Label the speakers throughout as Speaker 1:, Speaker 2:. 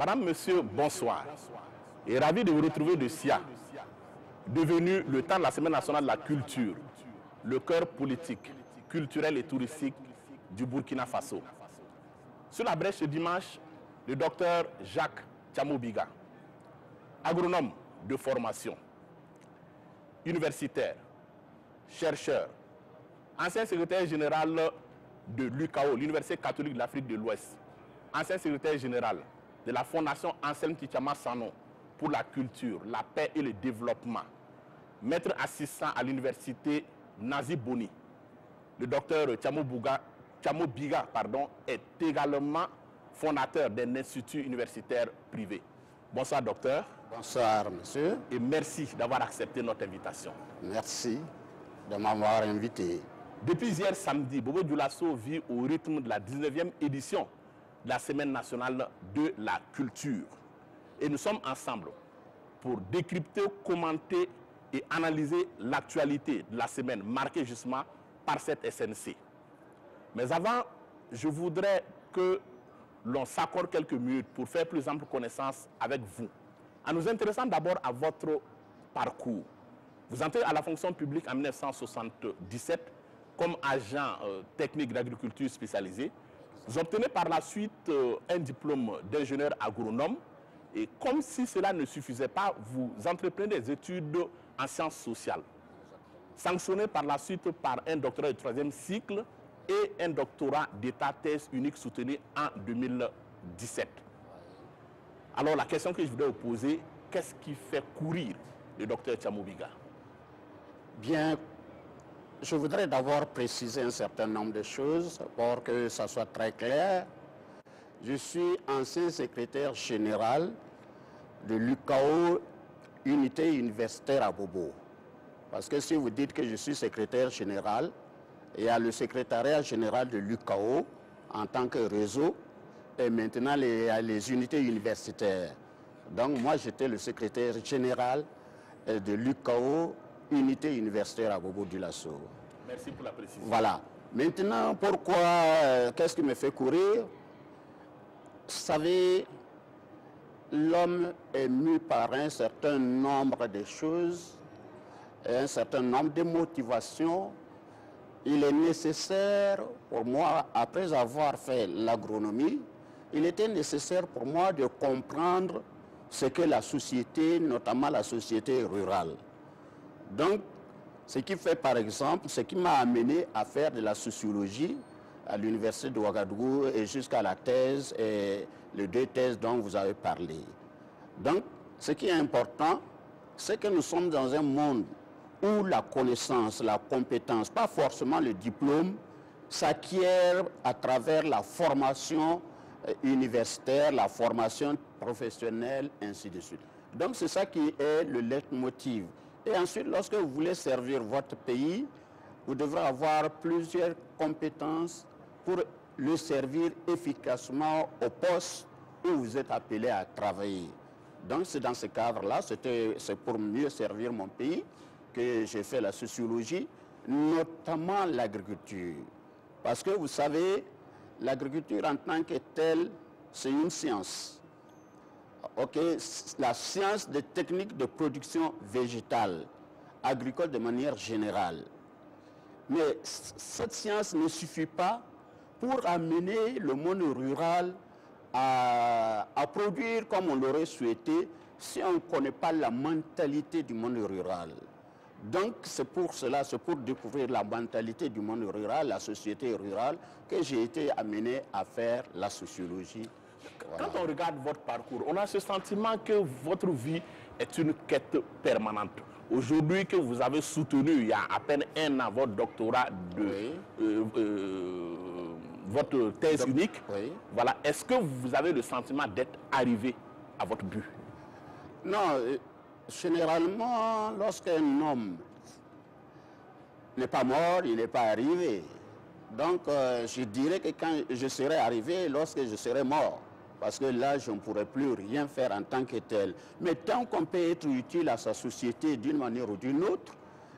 Speaker 1: Madame, Monsieur, bonsoir. Et ravi de vous retrouver de SIA, devenu le temps de la Semaine nationale de la culture, le cœur politique, culturel et touristique du Burkina Faso. Sur la brèche ce dimanche, le docteur Jacques Tchamou-Biga, agronome de formation, universitaire, chercheur, ancien secrétaire général de l'UCAO, l'Université catholique de l'Afrique de l'Ouest, ancien secrétaire général de la Fondation Anselme Tchama Sanon pour la culture, la paix et le développement, maître assistant à l'Université Nazi Boni. Le docteur Tchamou-Biga est également fondateur d'un institut universitaire privé. Bonsoir docteur.
Speaker 2: Bonsoir monsieur.
Speaker 1: Et merci d'avoir accepté notre invitation.
Speaker 2: Merci de m'avoir invité.
Speaker 1: Depuis hier samedi, Bobo Dioulasso vit au rythme de la 19e édition de la Semaine nationale de la culture. Et nous sommes ensemble pour décrypter, commenter et analyser l'actualité de la semaine marquée justement par cette SNC. Mais avant, je voudrais que l'on s'accorde quelques minutes pour faire plus ample connaissance avec vous, en nous intéressant d'abord à votre parcours. Vous entrez à la fonction publique en 1977 comme agent technique d'agriculture spécialisé. Vous obtenez par la suite un diplôme d'ingénieur agronome et comme si cela ne suffisait pas, vous entreprenez des études en sciences sociales. Sanctionné par la suite par un doctorat de 3e cycle et un doctorat d'état thèse unique soutenu en 2017. Alors la question que je voudrais vous poser, qu'est-ce qui fait courir le docteur Tchamou-Biga?
Speaker 2: Bien, je voudrais d'abord préciser un certain nombre de choses pour que ça soit très clair. Je suis ancien secrétaire général de l'UCAO, unité universitaire à Bobo. Parce que si vous dites que je suis secrétaire général, il y a le secrétariat général de l'UCAO en tant que réseau, et maintenant il y a les unités universitaires. Donc moi j'étais le secrétaire général de l'UCAO, unité universitaire à Bobo Dioulasso.
Speaker 1: Merci pour la précision.
Speaker 2: Voilà. Maintenant, pourquoi, qu'est-ce qui me fait courir? Vous savez, l'homme est mu par un certain nombre de choses, et un certain nombre de motivations. Il est nécessaire pour moi, après avoir fait l'agronomie, il était nécessaire pour moi de comprendre ce que la société, notamment la société rurale. Donc, ce qui fait par exemple, ce qui m'a amené à faire de la sociologie à l'université de Ouagadougou et jusqu'à la thèse et les 2 thèses dont vous avez parlé. Donc, ce qui est important, c'est que nous sommes dans un monde où la connaissance, la compétence, pas forcément le diplôme, s'acquiert à travers la formation universitaire, la formation professionnelle, ainsi de suite. Donc c'est ça qui est le leitmotiv. Et ensuite, lorsque vous voulez servir votre pays, vous devrez avoir plusieurs compétences pour le servir efficacement au poste où vous êtes appelé à travailler. Donc c'est dans ce cadre-là, c'est pour mieux servir mon pays que j'ai fait la sociologie, notamment l'agriculture. Parce que vous savez, l'agriculture en tant que telle, c'est une science. Ok, la science des techniques de production végétale, agricole de manière générale. Mais cette science ne suffit pas pour amener le monde rural à produire comme on l'aurait souhaité si on ne connaît pas la mentalité du monde rural. Donc c'est pour cela, c'est pour découvrir la mentalité du monde rural, la société rurale, que j'ai été amené à faire la sociologie.
Speaker 1: Voilà. Quand on regarde votre parcours, on a ce sentiment que votre vie est une quête permanente. Aujourd'hui, que vous avez soutenu il y a à peine 1 an votre doctorat votre thèse unique, voilà, est-ce que vous avez le sentiment d'être arrivé à votre but?
Speaker 2: Non, généralement, lorsqu'un homme n'est pas mort, il n'est pas arrivé. Donc, je dirais que quand je serai arrivé, lorsque je serai mort, parce que là, je ne pourrai plus rien faire en tant que tel. Mais tant qu'on peut être utile à sa société d'une manière ou d'une autre,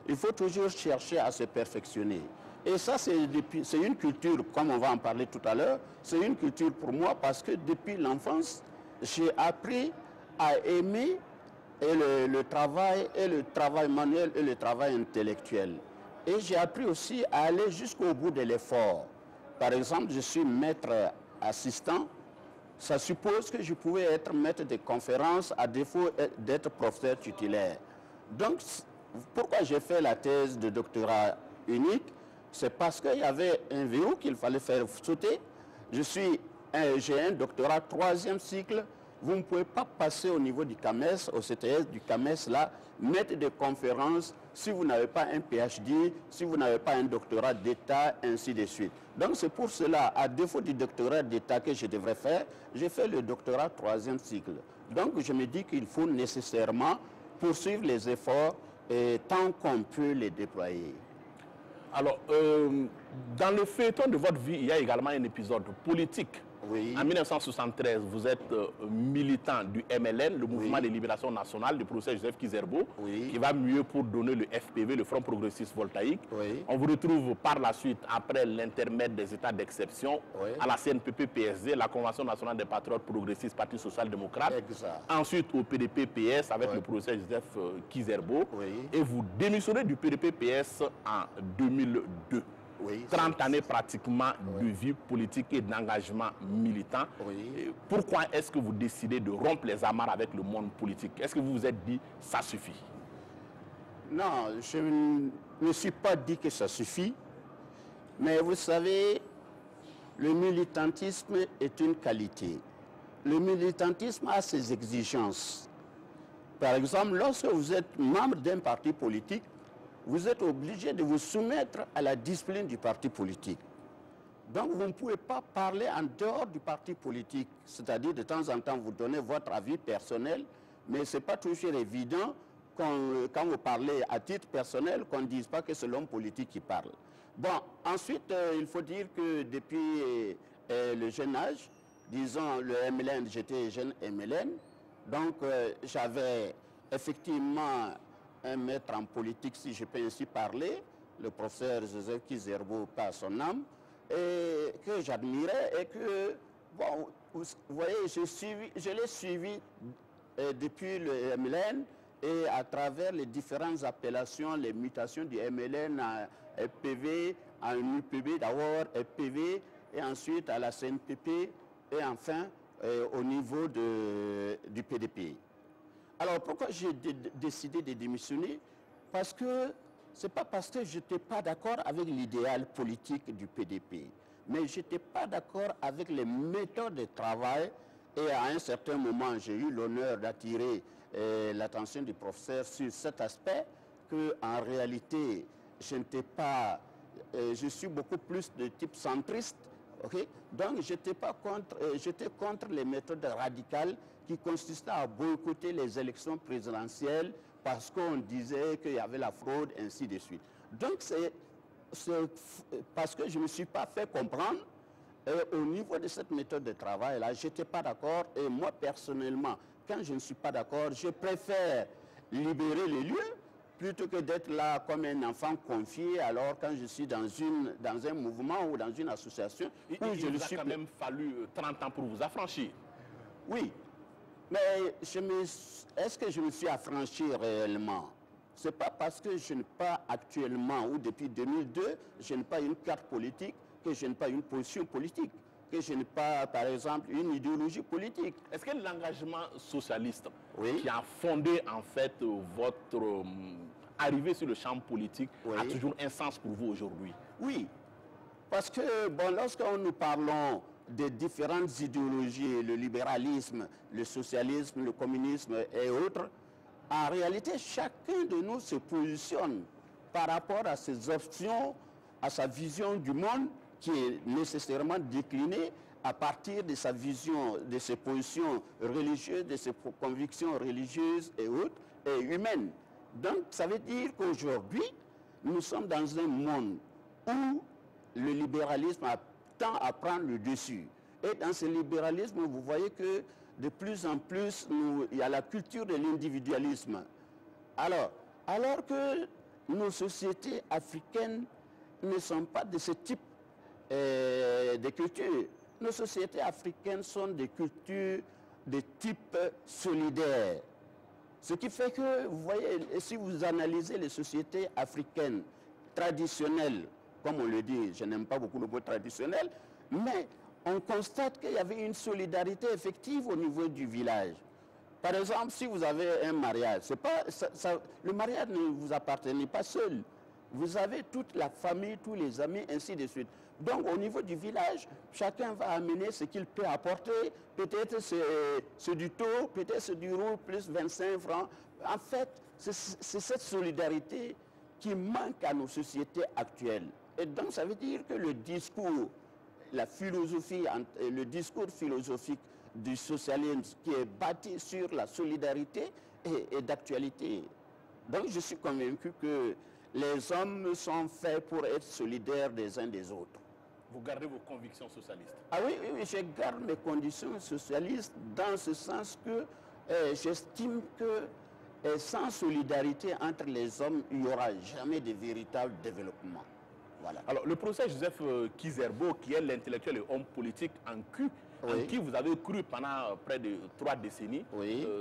Speaker 2: il faut toujours chercher à se perfectionner. Et ça, c'est une culture, comme on va en parler tout à l'heure, c'est une culture pour moi parce que depuis l'enfance, j'ai appris à aimer le travail manuel et le travail intellectuel. Et j'ai appris aussi à aller jusqu'au bout de l'effort. Par exemple, je suis maître assistant. Ça suppose que je pouvais être maître de conférences à défaut d'être professeur titulaire. Donc, pourquoi j'ai fait la thèse de doctorat unique? C'est parce qu'il y avait un verrou qu'il fallait faire sauter. J'ai un doctorat 3e cycle. Vous ne pouvez pas passer au niveau du CAMES, au CTS du CAMES, là, maître de conférences, si vous n'avez pas un PhD, si vous n'avez pas un doctorat d'État, ainsi de suite. Donc c'est pour cela, à défaut du doctorat d'État que je devrais faire, j'ai fait le doctorat 3e cycle. Donc je me dis qu'il faut nécessairement poursuivre les efforts tant qu'on peut les déployer.
Speaker 1: Alors, dans le feuilleton de votre vie, il y a également un épisode politique.
Speaker 2: Oui.
Speaker 1: En 1973, vous êtes militant du MLN, le Mouvement de Libération Nationale, du professeur Joseph Kizerbo, qui va mieux pour donner le FPV, le Front Progressiste Voltaïque.
Speaker 2: Oui.
Speaker 1: On vous retrouve par la suite, après l'intermède des états d'exception, à la CNPP-PSD, la Convention nationale des patriotes progressistes, Parti social-démocrate. Ensuite au PDP-PS avec le professeur Joseph Kizerbo. Et vous démissionnez du PDP-PS en 2002. 30 années pratiquement de vie politique et d'engagement militant. Pourquoi est-ce que vous décidez de rompre les amarres avec le monde politique? Est-ce que vous vous êtes dit, ça suffit?
Speaker 2: Non, je ne me suis pas dit que ça suffit. Mais vous savez, le militantisme est une qualité. Le militantisme a ses exigences. Par exemple, lorsque vous êtes membre d'un parti politique, vous êtes obligé de vous soumettre à la discipline du parti politique. Donc vous ne pouvez pas parler en dehors du parti politique, c'est-à-dire de temps en temps vous donnez votre avis personnel, mais ce n'est pas toujours évident quand vous parlez à titre personnel qu'on ne dise pas que c'est l'homme politique qui parle. Bon, ensuite il faut dire que depuis le jeune âge, disons le MLN, j'étais jeune MLN, donc j'avais effectivement un maître en politique, si je peux ainsi parler, le professeur Joseph Kizerbo, par son âme, et que j'admirais et que, bon, vous voyez, je l'ai suivi depuis le MLN et à travers les différentes appellations, les mutations du MLN à FPV, à UPB d'abord, FPV, et ensuite à la CNPP, et enfin au niveau du PDP. Alors pourquoi j'ai décidé de démissionner? Parce que ce n'est pas parce que je n'étais pas d'accord avec l'idéal politique du PDP, mais je n'étais pas d'accord avec les méthodes de travail. Et à un certain moment, j'ai eu l'honneur d'attirer l'attention du professeur sur cet aspect, qu'en réalité, je n'étais pas, je suis beaucoup plus de type centriste. Okay? Donc, j'étais contre les méthodes radicales qui consistaient à boycotter les élections présidentielles parce qu'on disait qu'il y avait la fraude, ainsi de suite. Donc, c'est parce que je ne me suis pas fait comprendre au niveau de cette méthode de travail-là, je n'étais pas d'accord. Et moi, personnellement, quand je ne suis pas d'accord, je préfère libérer les lieux plutôt que d'être là comme un enfant confié, alors quand je suis dans un mouvement ou dans une association.
Speaker 1: Il vous a quand même fallu 30 ans pour vous affranchir.
Speaker 2: Oui, mais est-ce que je me suis affranchi réellement? Ce n'est pas parce que je n'ai pas actuellement, ou depuis 2002, je n'ai pas une carte politique, que je n'ai pas une position politique, que je n'ai pas, par exemple, une idéologie politique.
Speaker 1: Est-ce que l'engagement socialiste qui a fondé en fait votre arrivée sur le champ politique a toujours un sens pour vous aujourd'hui?
Speaker 2: Oui, parce que bon, lorsque nous parlons des différentes idéologies, le libéralisme, le socialisme, le communisme et autres, en réalité, chacun de nous se positionne par rapport à ses options, à sa vision du monde qui est nécessairement déclinée à partir de sa vision, de ses positions religieuses, de ses convictions religieuses et autres, et humaines. Donc, ça veut dire qu'aujourd'hui, nous sommes dans un monde où le libéralisme tend à prendre le dessus. Et dans ce libéralisme, vous voyez que de plus en plus, il y a la culture de l'individualisme. Alors que nos sociétés africaines ne sont pas de ce type de culture. Nos sociétés africaines sont des cultures de type solidaire. Ce qui fait que, vous voyez, si vous analysez les sociétés africaines traditionnelles, comme on le dit, je n'aime pas beaucoup le mot traditionnel, mais on constate qu'il y avait une solidarité effective au niveau du village. Par exemple, si vous avez un mariage, le mariage ne vous appartenait pas seul. Vous avez toute la famille, tous les amis, ainsi de suite. Donc, au niveau du village, chacun va amener ce qu'il peut apporter. Peut-être c'est du taux, peut-être c'est du roux, plus 25 francs. En fait, c'est cette solidarité qui manque à nos sociétés actuelles. Et donc, ça veut dire que le discours, la philosophie, le discours philosophique du socialisme qui est bâti sur la solidarité est d'actualité. Donc, je suis convaincu que les hommes sont faits pour être solidaires des uns des autres.
Speaker 1: Vous gardez vos convictions socialistes?
Speaker 2: Ah oui, oui, je garde mes conditions socialistes dans ce sens que j'estime que sans solidarité entre les hommes, il n'y aura jamais de véritable développement. Voilà.
Speaker 1: Alors, le professeur Joseph Kizerbo, qui est l'intellectuel et homme politique en qui vous avez cru pendant près de 3 décennies,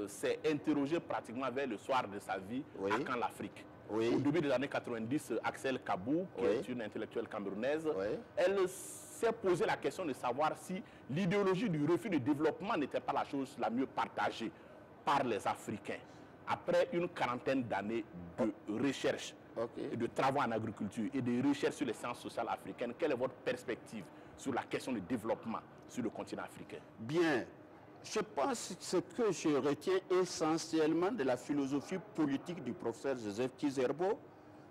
Speaker 1: s'est interrogé pratiquement vers le soir de sa vie à Quand l'Afrique. Au début des années 90, Axel Kabou, qui est une intellectuelle camerounaise, elle s'est posé la question de savoir si l'idéologie du refus de développement n'était pas la chose la mieux partagée par les Africains. Après une quarantaine d'années de recherche, et de travaux en agriculture et de recherche sur les sciences sociales africaines, quelle est votre perspective sur la question du développement sur le continent africain?
Speaker 2: Bien, je pense que ce que je retiens essentiellement de la philosophie politique du professeur Joseph Kizerbo,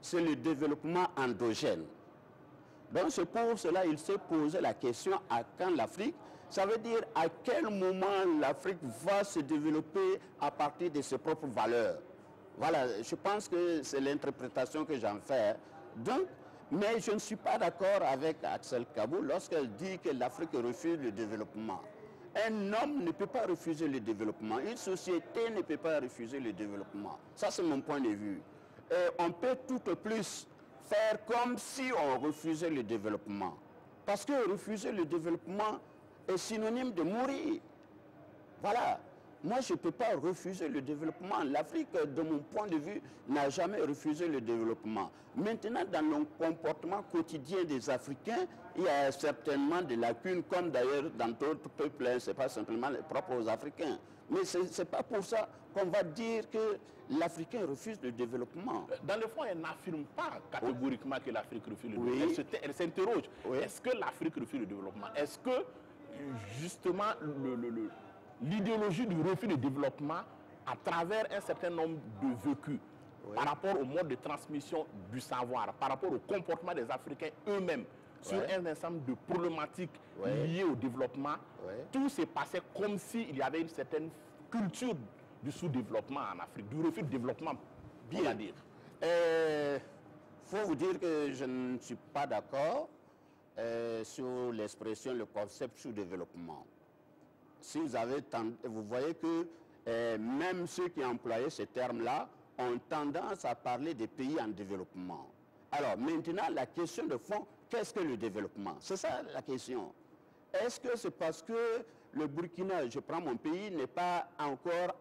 Speaker 2: c'est le développement endogène. Donc c'est pour cela qu'il s'est posé la question à quand l'Afrique. Ça veut dire à quel moment l'Afrique va se développer à partir de ses propres valeurs. Voilà, je pense que c'est l'interprétation que j'en fais. Donc, mais je ne suis pas d'accord avec Axel Kabou lorsqu'elle dit que l'Afrique refuse le développement. Un homme ne peut pas refuser le développement. Une société ne peut pas refuser le développement. Ça, c'est mon point de vue. Et on peut tout au plus faire comme si on refusait le développement. Parce que refuser le développement est synonyme de mourir. Voilà. Moi, je ne peux pas refuser le développement. L'Afrique, de mon point de vue, n'a jamais refusé le développement. Maintenant, dans le comportement quotidien des Africains, il y a certainement des lacunes, comme d'ailleurs dans d'autres peuples, ce n'est pas simplement propre aux Africains. Mais ce n'est pas pour ça qu'on va dire que l'Africain refuse le développement.
Speaker 1: Dans le fond, elle n'affirme pas catégoriquement que l'Afrique refuse le développement. Elle s'interroge. Est-ce que l'Afrique refuse le développement? Est-ce que, justement, l'idéologie du refus de développement à travers un certain nombre de vécus par rapport au mode de transmission du savoir, par rapport au comportement des Africains eux-mêmes sur un ensemble de problématiques liées au développement, tout s'est passé comme s'il y avait une certaine culture du sous-développement en Afrique, du refus de développement, bien à dire.
Speaker 2: Faut vous dire que je ne suis pas d'accord sur l'expression, le concept sous-développement. Si vous voyez que même ceux qui employaient ce terme-là ont tendance à parler des pays en développement. Alors maintenant, la question de fond, qu'est-ce que le développement? C'est ça la question. Est-ce que c'est parce que le Burkina, je prends mon pays, n'est pas encore,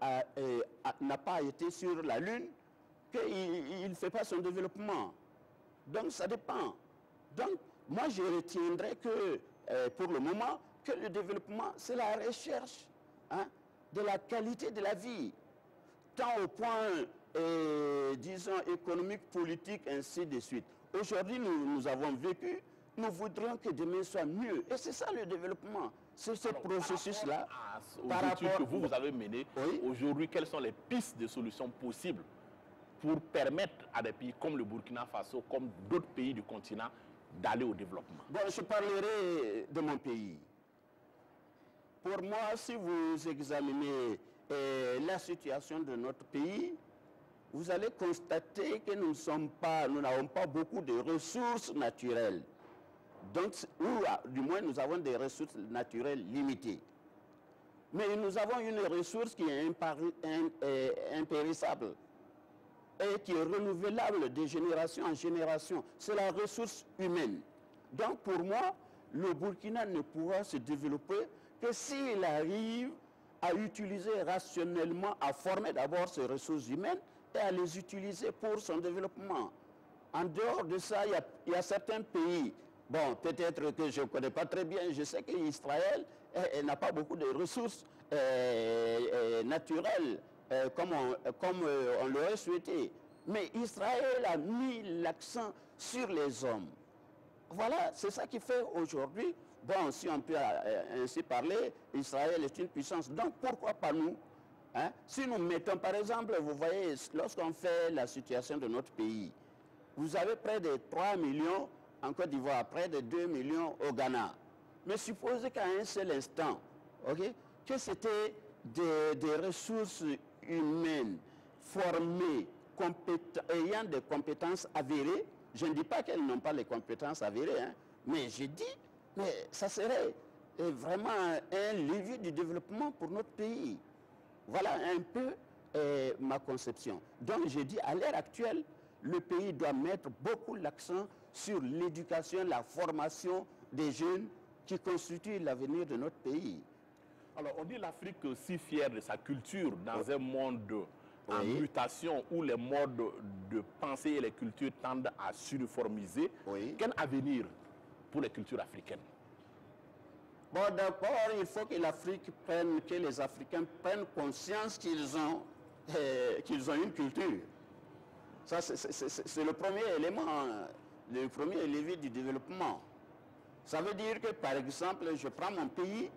Speaker 2: n'a pas été sur la Lune, qu'il ne fait pas son développement? Donc ça dépend. Donc moi je retiendrai que pour le moment, que le développement, c'est la recherche de la qualité de la vie, tant au point, disons, économique, politique, ainsi de suite. Aujourd'hui, nous avons vécu, nous voudrions que demain soit mieux. Et c'est ça le développement. C'est ce processus-là.
Speaker 1: Par rapport que vous avez mené, aujourd'hui, quelles sont les pistes de solutions possibles pour permettre à des pays comme le Burkina Faso, comme d'autres pays du continent, d'aller au développement?
Speaker 2: Bon, je parlerai de mon pays. Pour moi, si vous examinez la situation de notre pays, vous allez constater que nous n'avons pas beaucoup de ressources naturelles. Donc, du moins, nous avons des ressources naturelles limitées. Mais nous avons une ressource qui est impérissable et qui est renouvelable de génération en génération. C'est la ressource humaine. Donc, pour moi, le Burkina ne pourra se développer que s'il arrive à utiliser rationnellement, à former d'abord ses ressources humaines et à les utiliser pour son développement. En dehors de ça, il y a certains pays, bon, peut-être que je ne connais pas très bien, je sais qu'Israël n'a pas beaucoup de ressources naturelles comme on l'aurait souhaité. Mais Israël a mis l'accent sur les hommes. Voilà, c'est ça qui fait aujourd'hui, bon, si on peut ainsi parler, Israël est une puissance. Donc pourquoi pas nous, hein? Si nous mettons, par exemple, vous voyez, lorsqu'on fait la situation de notre pays, vous avez près de 3 millions en Côte d'Ivoire, près de 2 millions au Ghana. Mais supposez qu'à un seul instant, okay, que c'était des ressources humaines formées, ayant des compétences avérées. Je ne dis pas qu'elles n'ont pas les compétences avérées, hein, mais je dis, mais ça serait vraiment un levier du développement pour notre pays. Voilà un peu ma conception. Donc je dis, à l'heure actuelle, le pays doit mettre beaucoup l'accent sur l'éducation, la formation des jeunes qui constituent l'avenir de notre pays.
Speaker 1: Alors on dit l'Afrique si fière de sa culture dans un monde en mutation où les modes de pensée et les cultures tendent à s'uniformiser. Quel avenir pour les cultures africaines?
Speaker 2: Bon, d'abord, il faut que les Africains prennent conscience qu'ils ont une culture. Ça, c'est le premier élément, le premier levier du développement. Ça veut dire que, par exemple, je prends mon pays,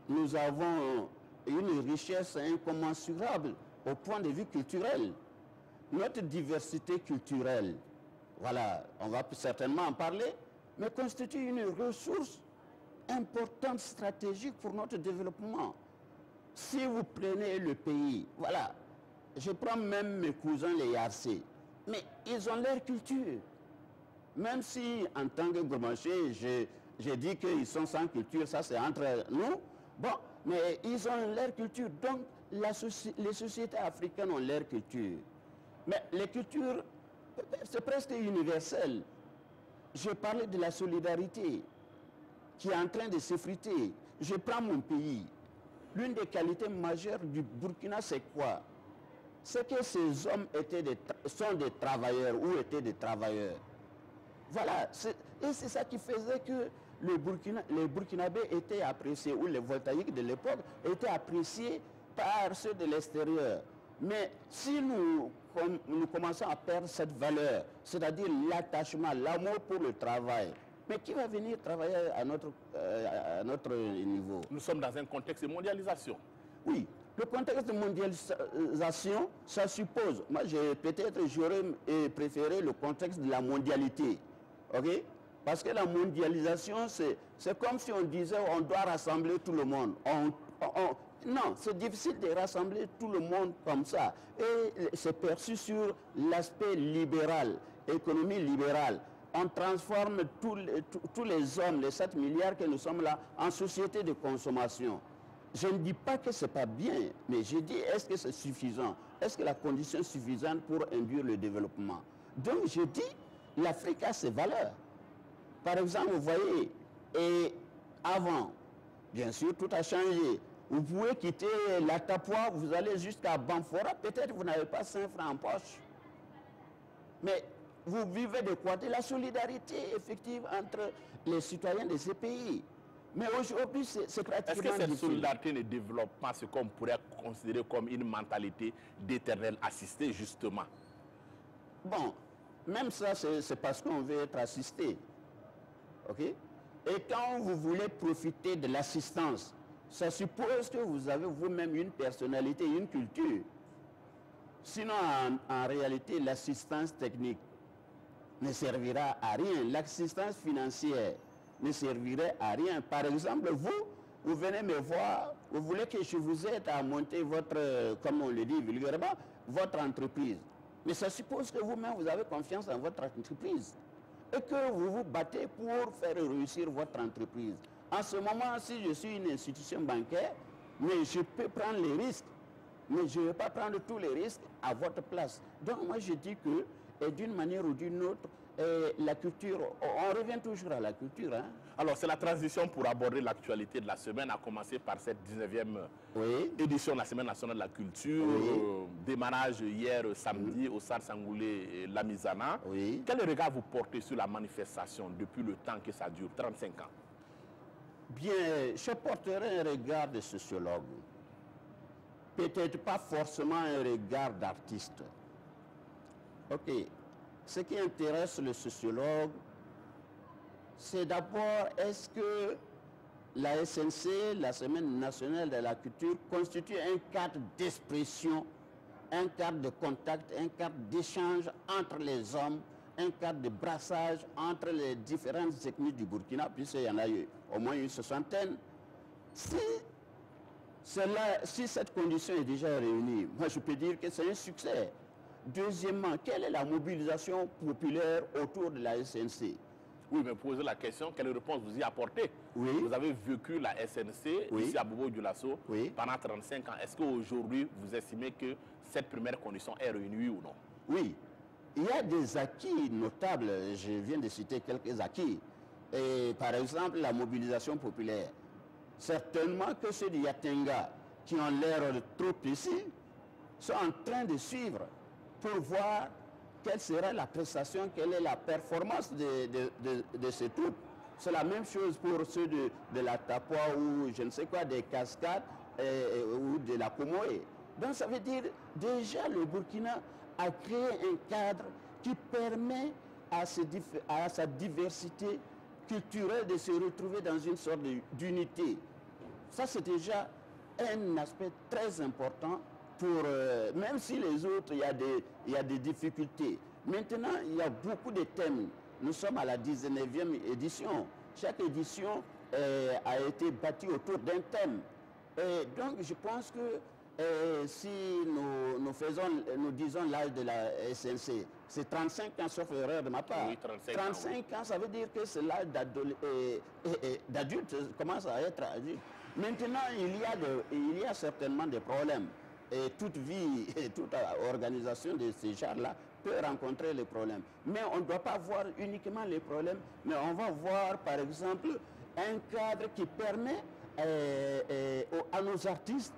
Speaker 2: nous avons une richesse incommensurable au point de vue culturel. Notre diversité culturelle, voilà, on va certainement en parler, mais constitue une ressource importante, stratégique pour notre développement. Si vous prenez le pays, voilà, je prends même mes cousins les Yarcé, mais ils ont leur culture. Même si, en tant que Gourmanché, j'ai dit qu'ils sont sans culture, ça c'est entre nous, bon, mais ils ont leur culture. Donc, les sociétés africaines ont leur culture. Mais les cultures, c'est presque universel. Je parlais de la solidarité qui est en train de s'effriter. Je prends mon pays. L'une des qualités majeures du Burkina, c'est quoi? C'est que ces hommes sont des travailleurs ou étaient des travailleurs. Voilà. Et c'est ça qui faisait que les Burkinabés étaient appréciés, ou les voltaïques de l'époque étaient appréciés par ceux de l'extérieur. Mais si nous commençons à perdre cette valeur, c'est-à-dire l'attachement, l'amour pour le travail, mais qui va venir travailler à notre niveau?
Speaker 1: Nous sommes dans un contexte de mondialisation.
Speaker 2: Oui, le contexte de mondialisation, ça suppose, moi peut-être j'aurais préféré le contexte de la mondialité, ok? Parce que la mondialisation, c'est comme si on disait on doit rassembler tout le monde. Non, c'est difficile de rassembler tout le monde comme ça. Et c'est perçu sur l'aspect libéral, économie libérale. On transforme tous les hommes, les 7 milliards que nous sommes là, en société de consommation. Je ne dis pas que ce n'est pas bien, mais je dis, est-ce que c'est suffisant? Est-ce que la condition est suffisante pour induire le développement? Donc je dis, l'Afrique a ses valeurs. Par exemple, vous voyez, et avant, bien sûr, tout a changé. Vous pouvez quitter la Tapua, vous allez jusqu'à Banfora, peut-être vous n'avez pas 5 francs en poche. Mais vous vivez de quoi? De la solidarité effective entre les citoyens de ces pays. Mais aujourd'hui, c'est pratiquement
Speaker 1: Est-ce que cette
Speaker 2: difficile.
Speaker 1: solidarité ne développe pas ce qu'on pourrait considérer comme une mentalité d'éternel assisté, justement?
Speaker 2: Bon, même ça, c'est parce qu'on veut être assisté. OK? Et quand vous voulez profiter de l'assistance, ça suppose que vous avez vous-même une personnalité, une culture. Sinon, en réalité, l'assistance technique ne servira à rien. L'assistance financière ne servirait à rien. Par exemple, vous venez me voir, vous voulez que je vous aide à monter votre, comme on le dit vulgairement, votre entreprise. Mais ça suppose que vous-même, vous avez confiance en votre entreprise et que vous vous battez pour faire réussir votre entreprise. En ce moment, si je suis une institution bancaire, mais je peux prendre les risques, mais je ne vais pas prendre tous les risques à votre place. Donc moi, je dis que, d'une manière ou d'une autre, la culture, on revient toujours à la culture. Hein.
Speaker 1: Alors, c'est la transition pour aborder l'actualité de la semaine, à commencer par cette 19e édition de la Semaine nationale de la culture. Démarrage hier samedi au Sar Sangoulé Lamizana. Quel regard vous portez sur la manifestation depuis le temps que ça dure, 35 ans?
Speaker 2: Bien, je porterai un regard de sociologue. Peut-être pas forcément un regard d'artiste. Ok. Ce qui intéresse le sociologue, c'est d'abord, est-ce que la SNC, la Semaine nationale de la culture, constitue un cadre d'expression, un cadre de contact, un cadre d'échange entre les hommes, un cadre de brassage entre les différentes ethnies du Burkina, puisqu'il y en a eu au moins une soixantaine. Si cette condition est déjà réunie, moi je peux dire que c'est un succès. Deuxièmement, quelle est la mobilisation populaire autour de la SNC?
Speaker 1: Oui, mais posez la question, quelle réponse vous y apportez? Vous avez vécu la SNC ici à Bobo-Dioulasso pendant 35 ans. Est-ce qu'aujourd'hui, vous estimez que cette première condition est réunie ou non?
Speaker 2: Oui, il y a des acquis notables, je viens de citer quelques acquis. Et, par exemple, la mobilisation populaire. Certainement que ceux de Yatenga, qui ont l'air trop précis, sont en train de suivre pour voir quelle sera la prestation, quelle est la performance de ces troupes. C'est la même chose pour ceux de la Tapua ou je ne sais quoi, des Cascades ou de la Comoé. Donc ça veut dire déjà le Burkina a créé un cadre qui permet à sa diversité culturelle de se retrouver dans une sorte d'unité. Ça c'est déjà un aspect très important. Même si les autres, il y a des difficultés. Maintenant, il y a beaucoup de thèmes. Nous sommes à la 19e édition. Chaque édition a été bâtie autour d'un thème. Et donc, je pense que si nous disons l'âge de la SNC, c'est 35 ans, sauf erreur de ma part.
Speaker 1: Oui,
Speaker 2: 35 ans, ça veut dire que c'est l'âge d'adulte, commence à être adulte. Maintenant, il y a certainement des problèmes. Et toute vie et toute organisation de ces genres-là peut rencontrer les problèmes. Mais on ne doit pas voir uniquement les problèmes, mais on va voir par exemple un cadre qui permet à nos artistes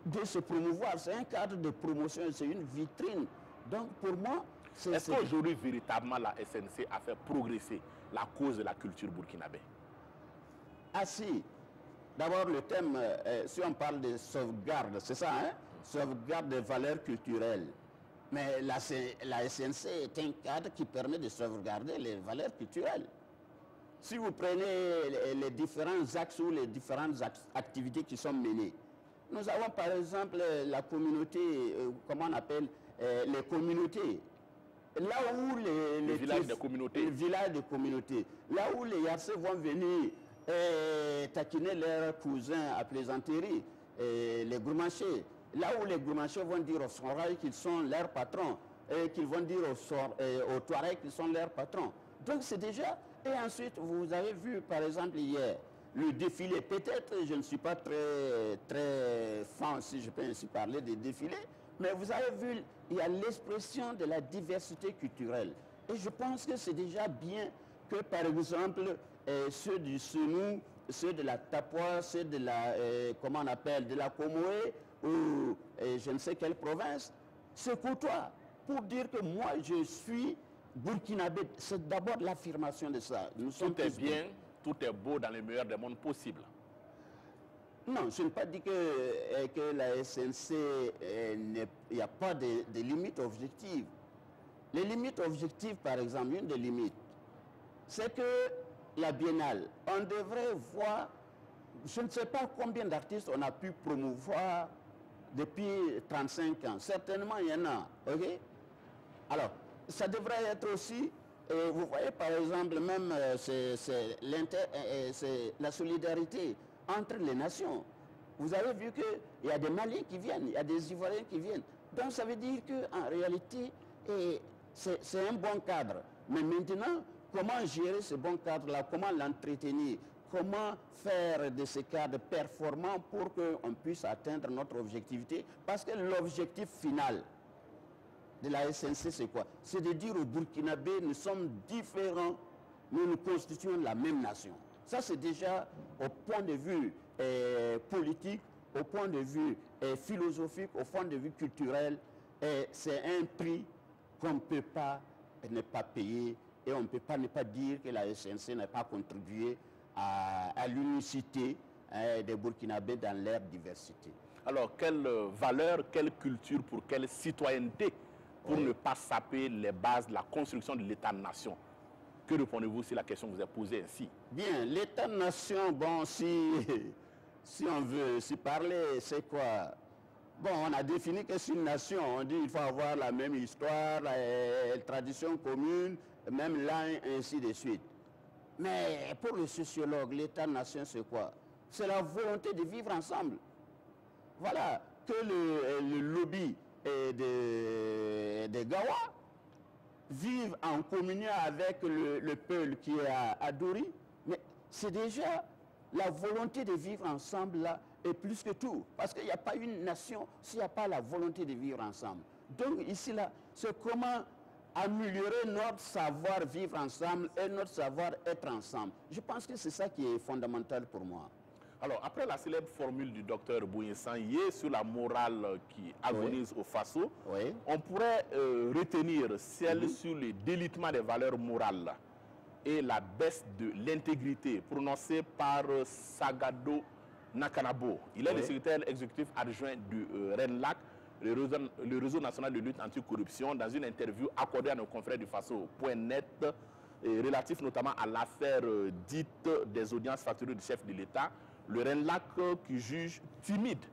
Speaker 2: de se promouvoir. C'est un cadre de promotion, c'est une vitrine. Donc pour moi,
Speaker 1: est-ce qu'aujourd'hui véritablement la SNC a fait progresser la cause de la culture burkinabé?
Speaker 2: Ah si. D'abord le thème, si on parle de sauvegarde, c'est ça, hein? Sauvegarde des valeurs culturelles. Mais la SNC est un cadre qui permet de sauvegarder les valeurs culturelles. Si vous prenez les différents axes ou les différentes activités qui sont menées, nous avons par exemple la communauté, comment on appelle, les communautés. Là où les
Speaker 1: villages de communautés.
Speaker 2: Les villages de communautés. Là où les Yarcés vont venir taquiner leurs cousins à plaisanterie, les Gourmachés. Là où les Gourmachés vont dire aux Soraï qu'ils sont leurs patrons, et qu'ils vont dire aux Touaregs qu'ils sont leurs patrons. Donc c'est déjà... Et ensuite, vous avez vu par exemple hier, le défilé. Peut-être je ne suis pas très fan, si je peux ainsi parler, des défilés, mais vous avez vu, il y a l'expression de la diversité culturelle. Et je pense que c'est déjà bien que par exemple, ceux du Senou, ceux de la Tapua, ceux de la, comment on appelle, de la Comoé, ou je ne sais quelle province, se côtoient pour dire que moi je suis burkinabé. C'est d'abord l'affirmation de ça.
Speaker 1: Tout est bien, tout est beau dans le meilleur des mondes possibles.
Speaker 2: Non, je n'ai pas dit que la SNC, il n'y a pas de limites objectives. Les limites objectives, par exemple, une des limites, c'est que la biennale, on devrait voir, je ne sais pas combien d'artistes on a pu promouvoir depuis 35 ans. Certainement, il y en a. Ok? Alors, ça devrait être aussi, vous voyez par exemple, même c'est la solidarité entre les nations. Vous avez vu qu'il y a des Maliens qui viennent, il y a des Ivoiriens qui viennent. Donc ça veut dire qu'en réalité, c'est un bon cadre. Mais maintenant, comment gérer ce bon cadre-là? Comment l'entretenir? Comment faire de ce cadre performant pour qu'on puisse atteindre notre objectivité? Parce que l'objectif final, de la SNC, c'est quoi? C'est de dire aux Burkinabés, nous sommes différents, mais nous constituons la même nation. Ça, c'est déjà au point de vue politique, au point de vue philosophique, au point de vue culturel, c'est un prix qu'on ne peut pas ne pas payer, et on ne peut pas ne pas dire que la SNC n'a pas contribué à l'unicité des Burkinabés dans leur diversité.
Speaker 1: Alors, quelle valeur, quelle culture pour quelle citoyenneté pour ne pas saper les bases de la construction de l'État-nation? Que répondez-vous si la question vous est posée ainsi?
Speaker 2: Bien, l'État-nation, bon, si on veut s'y parler, c'est quoi? Bon, on a défini que c'est une nation. On dit qu'il faut avoir la même histoire, la tradition commune, même langue, ainsi de suite. Mais pour le sociologue, l'État-nation, c'est quoi? C'est la volonté de vivre ensemble. Voilà, que le lobby des Gawa vivent en communion avec le peuple qui est à Dori. Mais c'est déjà la volonté de vivre ensemble là, et plus que tout. Parce qu'il n'y a pas une nation s'il n'y a pas la volonté de vivre ensemble. Donc ici là, c'est comment améliorer notre savoir vivre ensemble et notre savoir être ensemble. Je pense que c'est ça qui est fondamental pour moi.
Speaker 1: Alors, après la célèbre formule du docteur Bouyensan-Yé sur la morale qui agonise au Faso, on pourrait retenir celle sur le délitement des valeurs morales et la baisse de l'intégrité prononcée par Sagado Nakanabo. Il est le secrétaire exécutif adjoint du RENLAC, le réseau national de lutte anticorruption, dans une interview accordée à nos confrères du Faso.net, relatif notamment à l'affaire dite des audiences facturées du chef de l'État. Le RENLAC qui juge timide,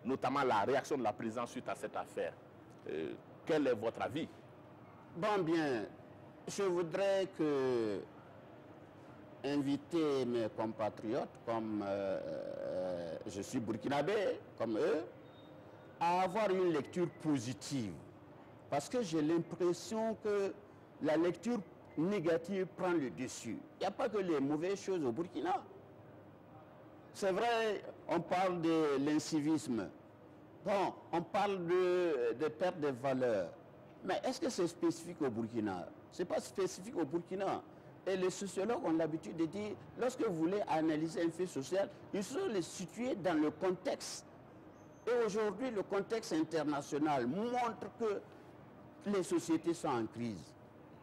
Speaker 1: notamment la réaction de la présidence suite à cette affaire. Quel est votre avis?
Speaker 2: Bon, bien, je voudrais inviter mes compatriotes, comme je suis burkinabé, comme eux, à avoir une lecture positive. Parce que j'ai l'impression que la lecture négative prend le dessus. Il n'y a pas que les mauvaises choses au Burkina. C'est vrai, on parle de l'incivisme. Bon, on parle de perte de valeurs. Mais est-ce que c'est spécifique au Burkina? Ce n'est pas spécifique au Burkina. Et les sociologues ont l'habitude de dire, lorsque vous voulez analyser un fait social, il faut le situer dans le contexte. Et aujourd'hui, le contexte international montre que les sociétés sont en crise.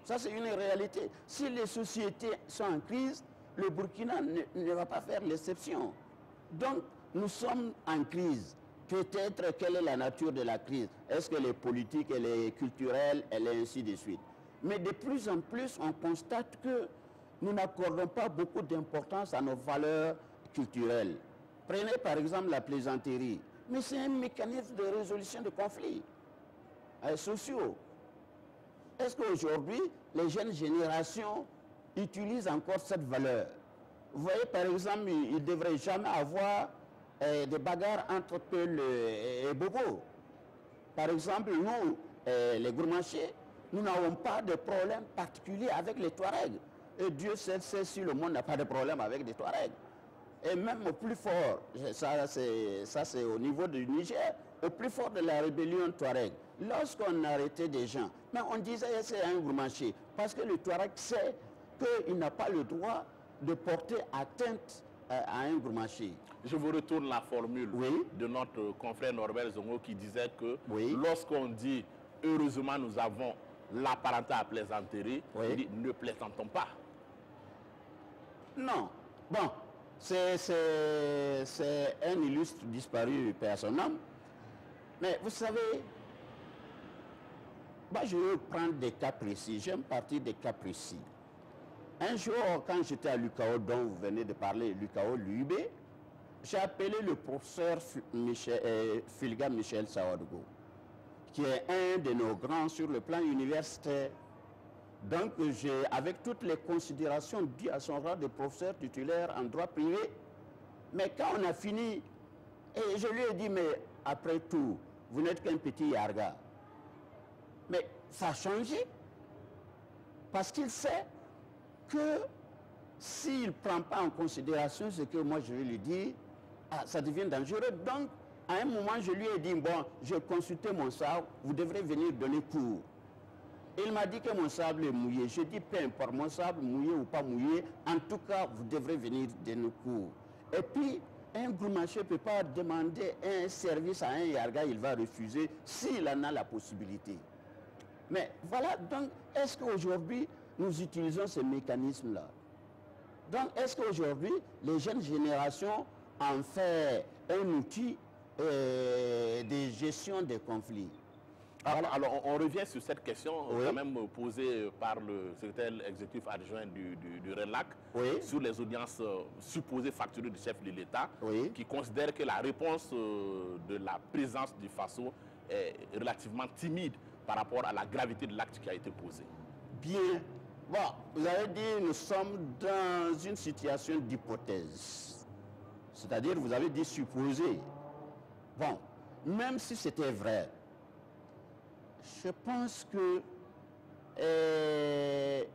Speaker 2: Ça, c'est une réalité. Si les sociétés sont en crise, le Burkina ne va pas faire l'exception. Donc, nous sommes en crise. Peut-être quelle est la nature de la crise? Est-ce qu'elle est politique, elle est culturelle, elle est ainsi de suite? Mais de plus en plus, on constate que nous n'accordons pas beaucoup d'importance à nos valeurs culturelles. Prenez par exemple la plaisanterie. Mais c'est un mécanisme de résolution de conflits sociaux. Est-ce qu'aujourd'hui, les jeunes générations utilisent encore cette valeur? Vous voyez, par exemple, il ne devrait jamais avoir des bagarres entre Peul et Bobo. Par exemple, nous, les Gourmanchés, nous n'avons pas de problème particulier avec les Touaregs. Et Dieu sait si le monde n'a pas de problème avec les Touaregs. Et même au plus fort, ça c'est au niveau du Niger, au plus fort de la rébellion Touareg, lorsqu'on arrêtait des gens, mais on disait que c'est un Gourmanché, parce que le Touareg sait qu'il n'a pas le droit de porter atteinte à un Gourmanché.
Speaker 1: Je vous retourne la formule de notre confrère Norbert Zongo qui disait que lorsqu'on dit « heureusement nous avons l'apparenté à plaisanterie », il dit « ne plaisantons pas ». Non. Bon, c'est un illustre disparu personnel.
Speaker 2: Mais vous savez, je vais prendre des cas précis. J'aime partir des cas précis. Un jour, quand j'étais à l'UCAO, dont vous venez de parler, l'UB, j'ai appelé le professeur Filga Michel Sawadogo, qui est un de nos grands sur le plan universitaire. Donc, avec toutes les considérations dues à son rang de professeur titulaire en droit privé, mais quand on a fini, et je lui ai dit, mais après tout, vous n'êtes qu'un petit Yarga. Mais ça a changé, parce qu'il sait que s'il ne prend pas en considération ce que moi je vais lui dire, ça devient dangereux. Donc, à un moment, je lui ai dit, bon, j'ai consulté mon savoir, vous devrez venir donner cours. Il m'a dit que mon sable est mouillé. Je dis, peu importe, mon sable mouillé ou pas mouillé, en tout cas, vous devrez venir de nos cours. Et puis, un gourmaché ne peut pas demander un service à un Yarga, il va refuser s'il en a la possibilité. Mais voilà, donc, est-ce qu'aujourd'hui, nous utilisons ces mécanismes-là? Donc, est-ce qu'aujourd'hui, les jeunes générations en font un outil de gestion des conflits?
Speaker 1: Voilà. Alors, on revient sur cette question, quand même posée par le secrétaire exécutif adjoint du RELAC, sur les audiences supposées facturées du chef de l'État, qui considère que la réponse de la présidence du FASO est relativement timide par rapport à la gravité de l'acte qui a été posé.
Speaker 2: Bien. Bon, vous avez dit, nous sommes dans une situation d'hypothèse. C'est-à-dire, vous avez dit supposé. Bon, même si c'était vrai, je pense que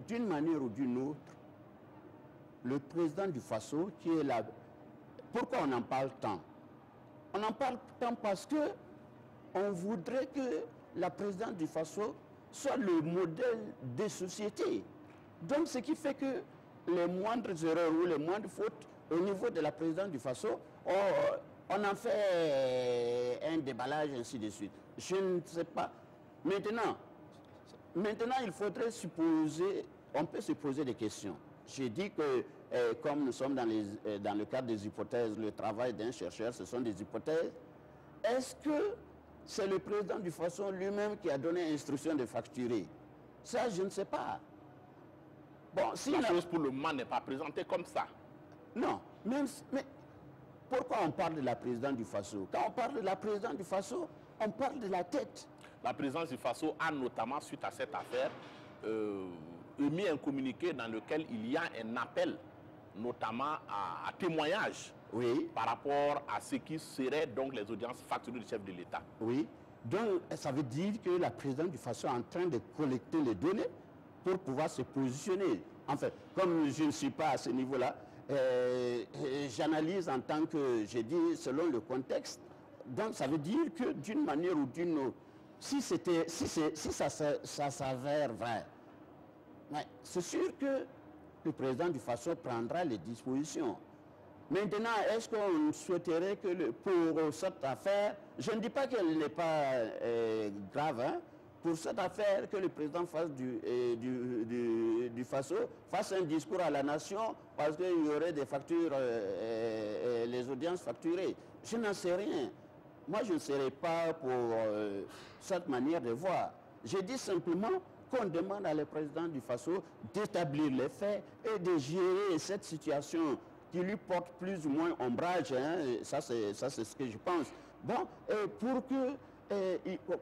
Speaker 2: d'une manière ou d'une autre, le président du FASO, qui est là, pourquoi on en parle tant? On en parle tant parce que on voudrait que la présidence du FASO soit le modèle des sociétés. Donc, ce qui fait que les moindres erreurs ou les moindres fautes au niveau de la présidence du FASO, on en fait un déballage, ainsi de suite. Je ne sais pas. Maintenant, il faudrait supposer, on peut se poser des questions. J'ai dit que, comme nous sommes dans le cadre des hypothèses, le travail d'un chercheur, ce sont des hypothèses. Est-ce que c'est le président du FASO lui-même qui a donné instruction de facturer? Ça, je ne sais pas. Bon, si
Speaker 1: la chose pour le moment n'est pas présentée comme ça.
Speaker 2: Non, mais pourquoi on parle de la présidence du FASO? Quand on parle de la présidence du FASO, on parle de la tête.
Speaker 1: La présidence du FASO a notamment, suite à cette affaire, émis un communiqué dans lequel il y a un appel, notamment à témoignage, par rapport à ce qui serait donc les audiences facturées du chef de l'État.
Speaker 2: Oui, donc ça veut dire que la présidence du FASO est en train de collecter les données pour pouvoir se positionner. En fait, comme je ne suis pas à ce niveau-là, j'analyse en tant que, j'ai dit, selon le contexte. Donc ça veut dire que d'une manière ou d'une autre, si ça s'avère vrai, c'est sûr que le président du FASO prendra les dispositions. Maintenant, est-ce qu'on souhaiterait que pour cette affaire, je ne dis pas qu'elle n'est pas grave, hein, pour cette affaire, que le président du FASO fasse un discours à la nation parce qu'il y aurait des factures, les audiences facturées. Je n'en sais rien. Moi, je ne serai pas pour cette manière de voir. Je dis simplement qu'on demande à le président du FASO d'établir les faits et de gérer cette situation qui lui porte plus ou moins ombrage. Hein. Ça, c'est ce que je pense. Bon, pour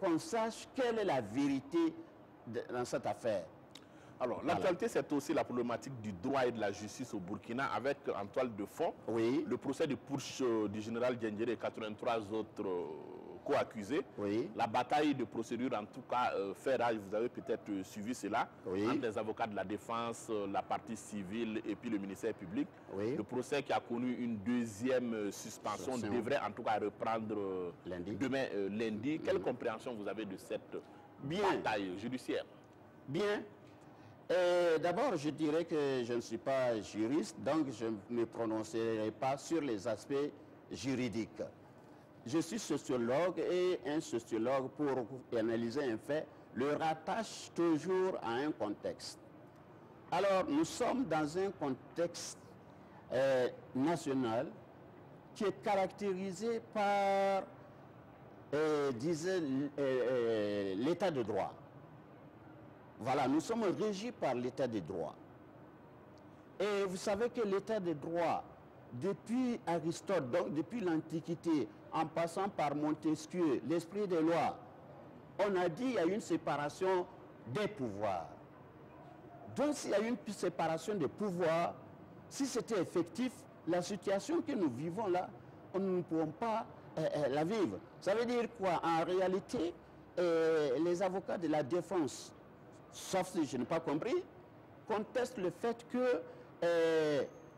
Speaker 2: qu'on sache quelle est la vérité dans cette affaire.
Speaker 1: Alors, l'actualité, c'est aussi la problématique du droit et de la justice au Burkina, avec en toile de fond le procès de Pourche du général Diendéré et 83 autres co-accusés. La bataille de procédure, en tout cas, fait rage. Vous avez peut-être suivi cela, entre les avocats de la défense, la partie civile et puis le ministère public. Le procès qui a connu une deuxième suspension devrait en tout cas reprendre demain lundi. Quelle compréhension vous avez de cette bataille judiciaire?
Speaker 2: Bien. D'abord, je dirais que je ne suis pas juriste, donc je ne me prononcerai pas sur les aspects juridiques. Je suis sociologue et un sociologue, pour analyser un fait, le rattache toujours à un contexte. Alors, nous sommes dans un contexte national qui est caractérisé par, l'état de droit. Voilà, nous sommes régis par l'état de droit. Et vous savez que l'état de droit, depuis Aristote, donc depuis l'Antiquité, en passant par Montesquieu, l'esprit des lois, on a dit qu'il y a une séparation des pouvoirs. Donc s'il y a une séparation des pouvoirs, si c'était effectif, la situation que nous vivons là, nous ne pouvons pas la vivre. Ça veut dire quoi? En réalité, les avocats de la défense, sauf si je n'ai pas compris, contestent le fait que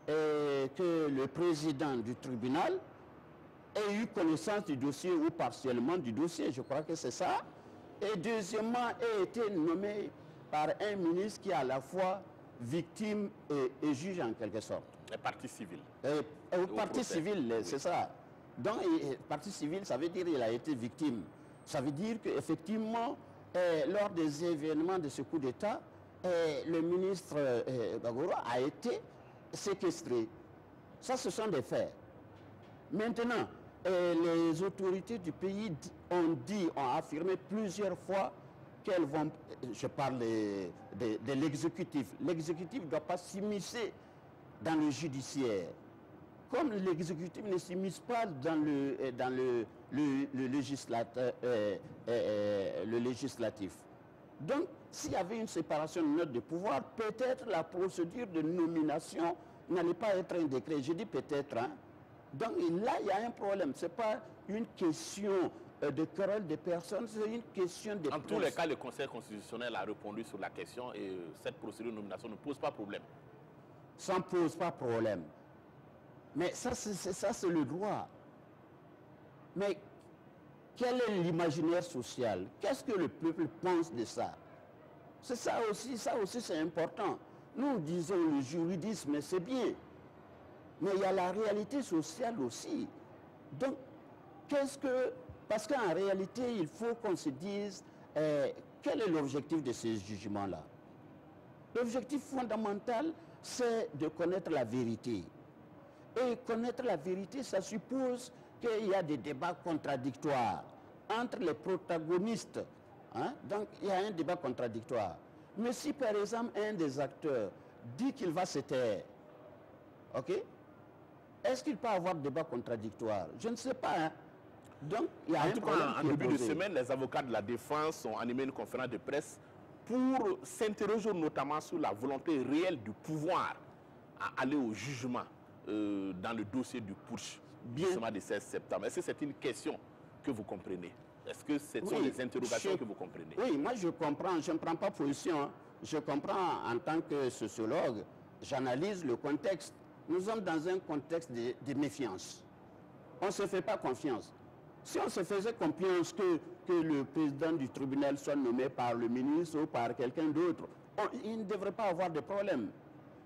Speaker 2: le président du tribunal ait eu connaissance du dossier ou partiellement du dossier, je crois que c'est ça, et deuxièmement ait été nommé par un ministre qui est à la fois victime et juge en quelque sorte.
Speaker 1: Les parties civiles.
Speaker 2: Partie civile, c'est ça. Donc, partie civile, ça veut dire qu'il a été victime. Ça veut dire qu'effectivement, lors des événements de ce coup d'État, le ministre Bagoro a été séquestré. Ça, ce sont des faits. Maintenant, les autorités du pays ont affirmé plusieurs fois qu'elles vont, je parle de l'exécutif. L'exécutif ne doit pas s'immiscer dans le judiciaire. Comme l'exécutif ne s'immisce pas dans le législatif. Donc, s'il y avait une séparation nette de pouvoir, peut-être la procédure de nomination n'allait pas être un décret. Je dis peut-être. Hein. Donc là, il y a un problème. Ce n'est pas une question de querelle de personnes, c'est une question de...
Speaker 1: En tous les cas, le Conseil constitutionnel a répondu sur la question et cette procédure de nomination ne pose pas problème.
Speaker 2: Ça ne pose pas problème. Mais ça, c'est le droit. Mais quel est l'imaginaire social? Qu'est-ce que le peuple pense de ça? C'est ça aussi c'est important. Nous disons le juridisme, c'est bien. Mais il y a la réalité sociale aussi. Donc, parce qu'en réalité, il faut qu'on se dise quel est l'objectif de ces jugements-là. L'objectif fondamental, c'est de connaître la vérité. Et connaître la vérité, ça suppose qu'il y a des débats contradictoires entre les protagonistes. Hein? Donc, il y a un débat contradictoire. Mais si, par exemple, un des acteurs dit qu'il va se taire, ok? Est-ce qu'il peut avoir débat contradictoire? Je ne sais pas. Hein? Donc, il y a
Speaker 1: en tout cas, en début de semaine, les avocats de la défense ont animé une conférence de presse pour s'interroger notamment sur la volonté réelle du pouvoir à aller au jugement dans le dossier du putsch du 16 septembre. Est-ce que c'est une question que vous comprenez? Est-ce que ce sont des interrogations que vous comprenez?
Speaker 2: Oui, moi je comprends, je ne prends pas position. Hein. Je comprends en tant que sociologue, j'analyse le contexte. Nous sommes dans un contexte de méfiance. On ne se fait pas confiance. Si on se faisait confiance que le président du tribunal soit nommé par le ministre ou par quelqu'un d'autre, il ne devrait pas avoir de problème.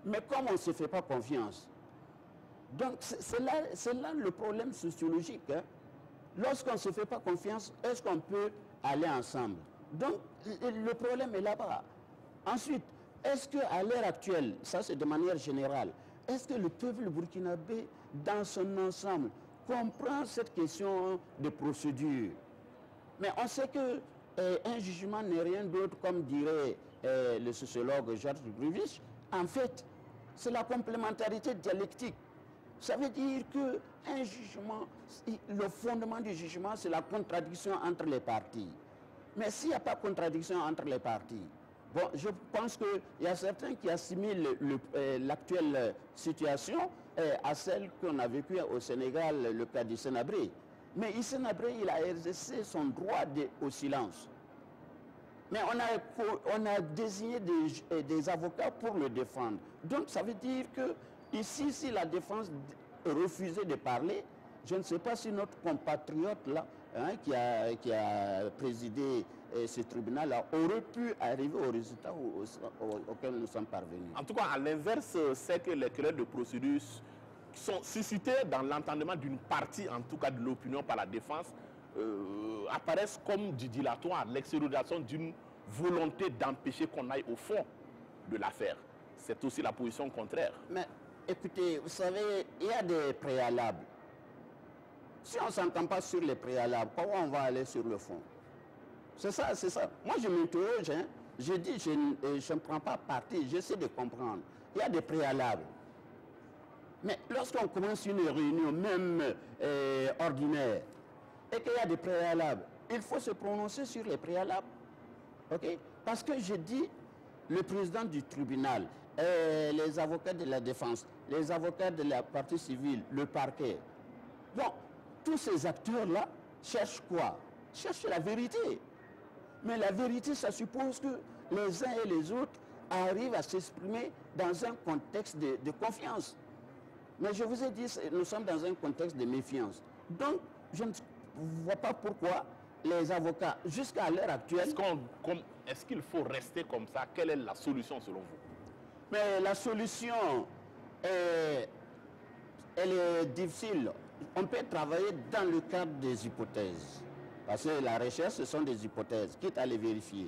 Speaker 2: Mais comme on ne se fait pas confiance, donc c'est là le problème sociologique. Hein. Lorsqu'on ne se fait pas confiance, est-ce qu'on peut aller ensemble? Donc le problème est là-bas. Ensuite, est-ce qu'à l'heure actuelle, ça c'est de manière générale, est-ce que le peuple burkinabé, dans son ensemble, comprend cette question de procédure? Mais on sait qu'un jugement n'est rien d'autre, comme dirait le sociologue Georges Grivich. En fait, c'est la complémentarité dialectique. Ça veut dire qu'un jugement, le fondement du jugement, c'est la contradiction entre les parties. Mais s'il n'y a pas de contradiction entre les parties, bon, je pense qu'il y a certains qui assimilent l'actuelle situation à celle qu'on a vécue au Sénégal, le cas du Sénabré. Mais Sénabré, il a exercé son droit au silence. Mais on a désigné des avocats pour le défendre. Donc ça veut dire que ici, si la défense refusait de parler, je ne sais pas si notre compatriote là, hein, qui a présidé ce tribunal-là, aurait pu arriver au résultat auquel nous sommes parvenus.
Speaker 1: En tout cas, à l'inverse, c'est que les querelles de procédure sont suscitées dans l'entendement d'une partie, en tout cas de l'opinion par la défense, apparaissent comme du dilatoire, l'extériorisation d'une volonté d'empêcher qu'on aille au fond de l'affaire. C'est aussi la position contraire.
Speaker 2: Mais écoutez, vous savez, il y a des préalables. Si on ne s'entend pas sur les préalables, comment on va aller sur le fond? C'est ça, c'est ça. Moi, je m'interroge, hein. Je dis, je ne prends pas parti, j'essaie de comprendre. Il y a des préalables. Mais lorsqu'on commence une réunion, même ordinaire, et qu'il y a des préalables, il faut se prononcer sur les préalables. Okay? Parce que je dis, le président du tribunal, les avocats de la défense, les avocats de la partie civile, le parquet. Bon, tous ces acteurs-là cherchent quoi? Cherchent la vérité. Mais la vérité, ça suppose que les uns et les autres arrivent à s'exprimer dans un contexte de confiance. Mais je vous ai dit, nous sommes dans un contexte de méfiance. Donc, je ne vois pas pourquoi les avocats, jusqu'à l'heure actuelle...
Speaker 1: Est-ce qu'il faut rester comme ça? Quelle est la solution selon vous?
Speaker 2: Mais la solution, elle est difficile. On peut travailler dans le cadre des hypothèses. Parce que la recherche, ce sont des hypothèses, quitte à les vérifier.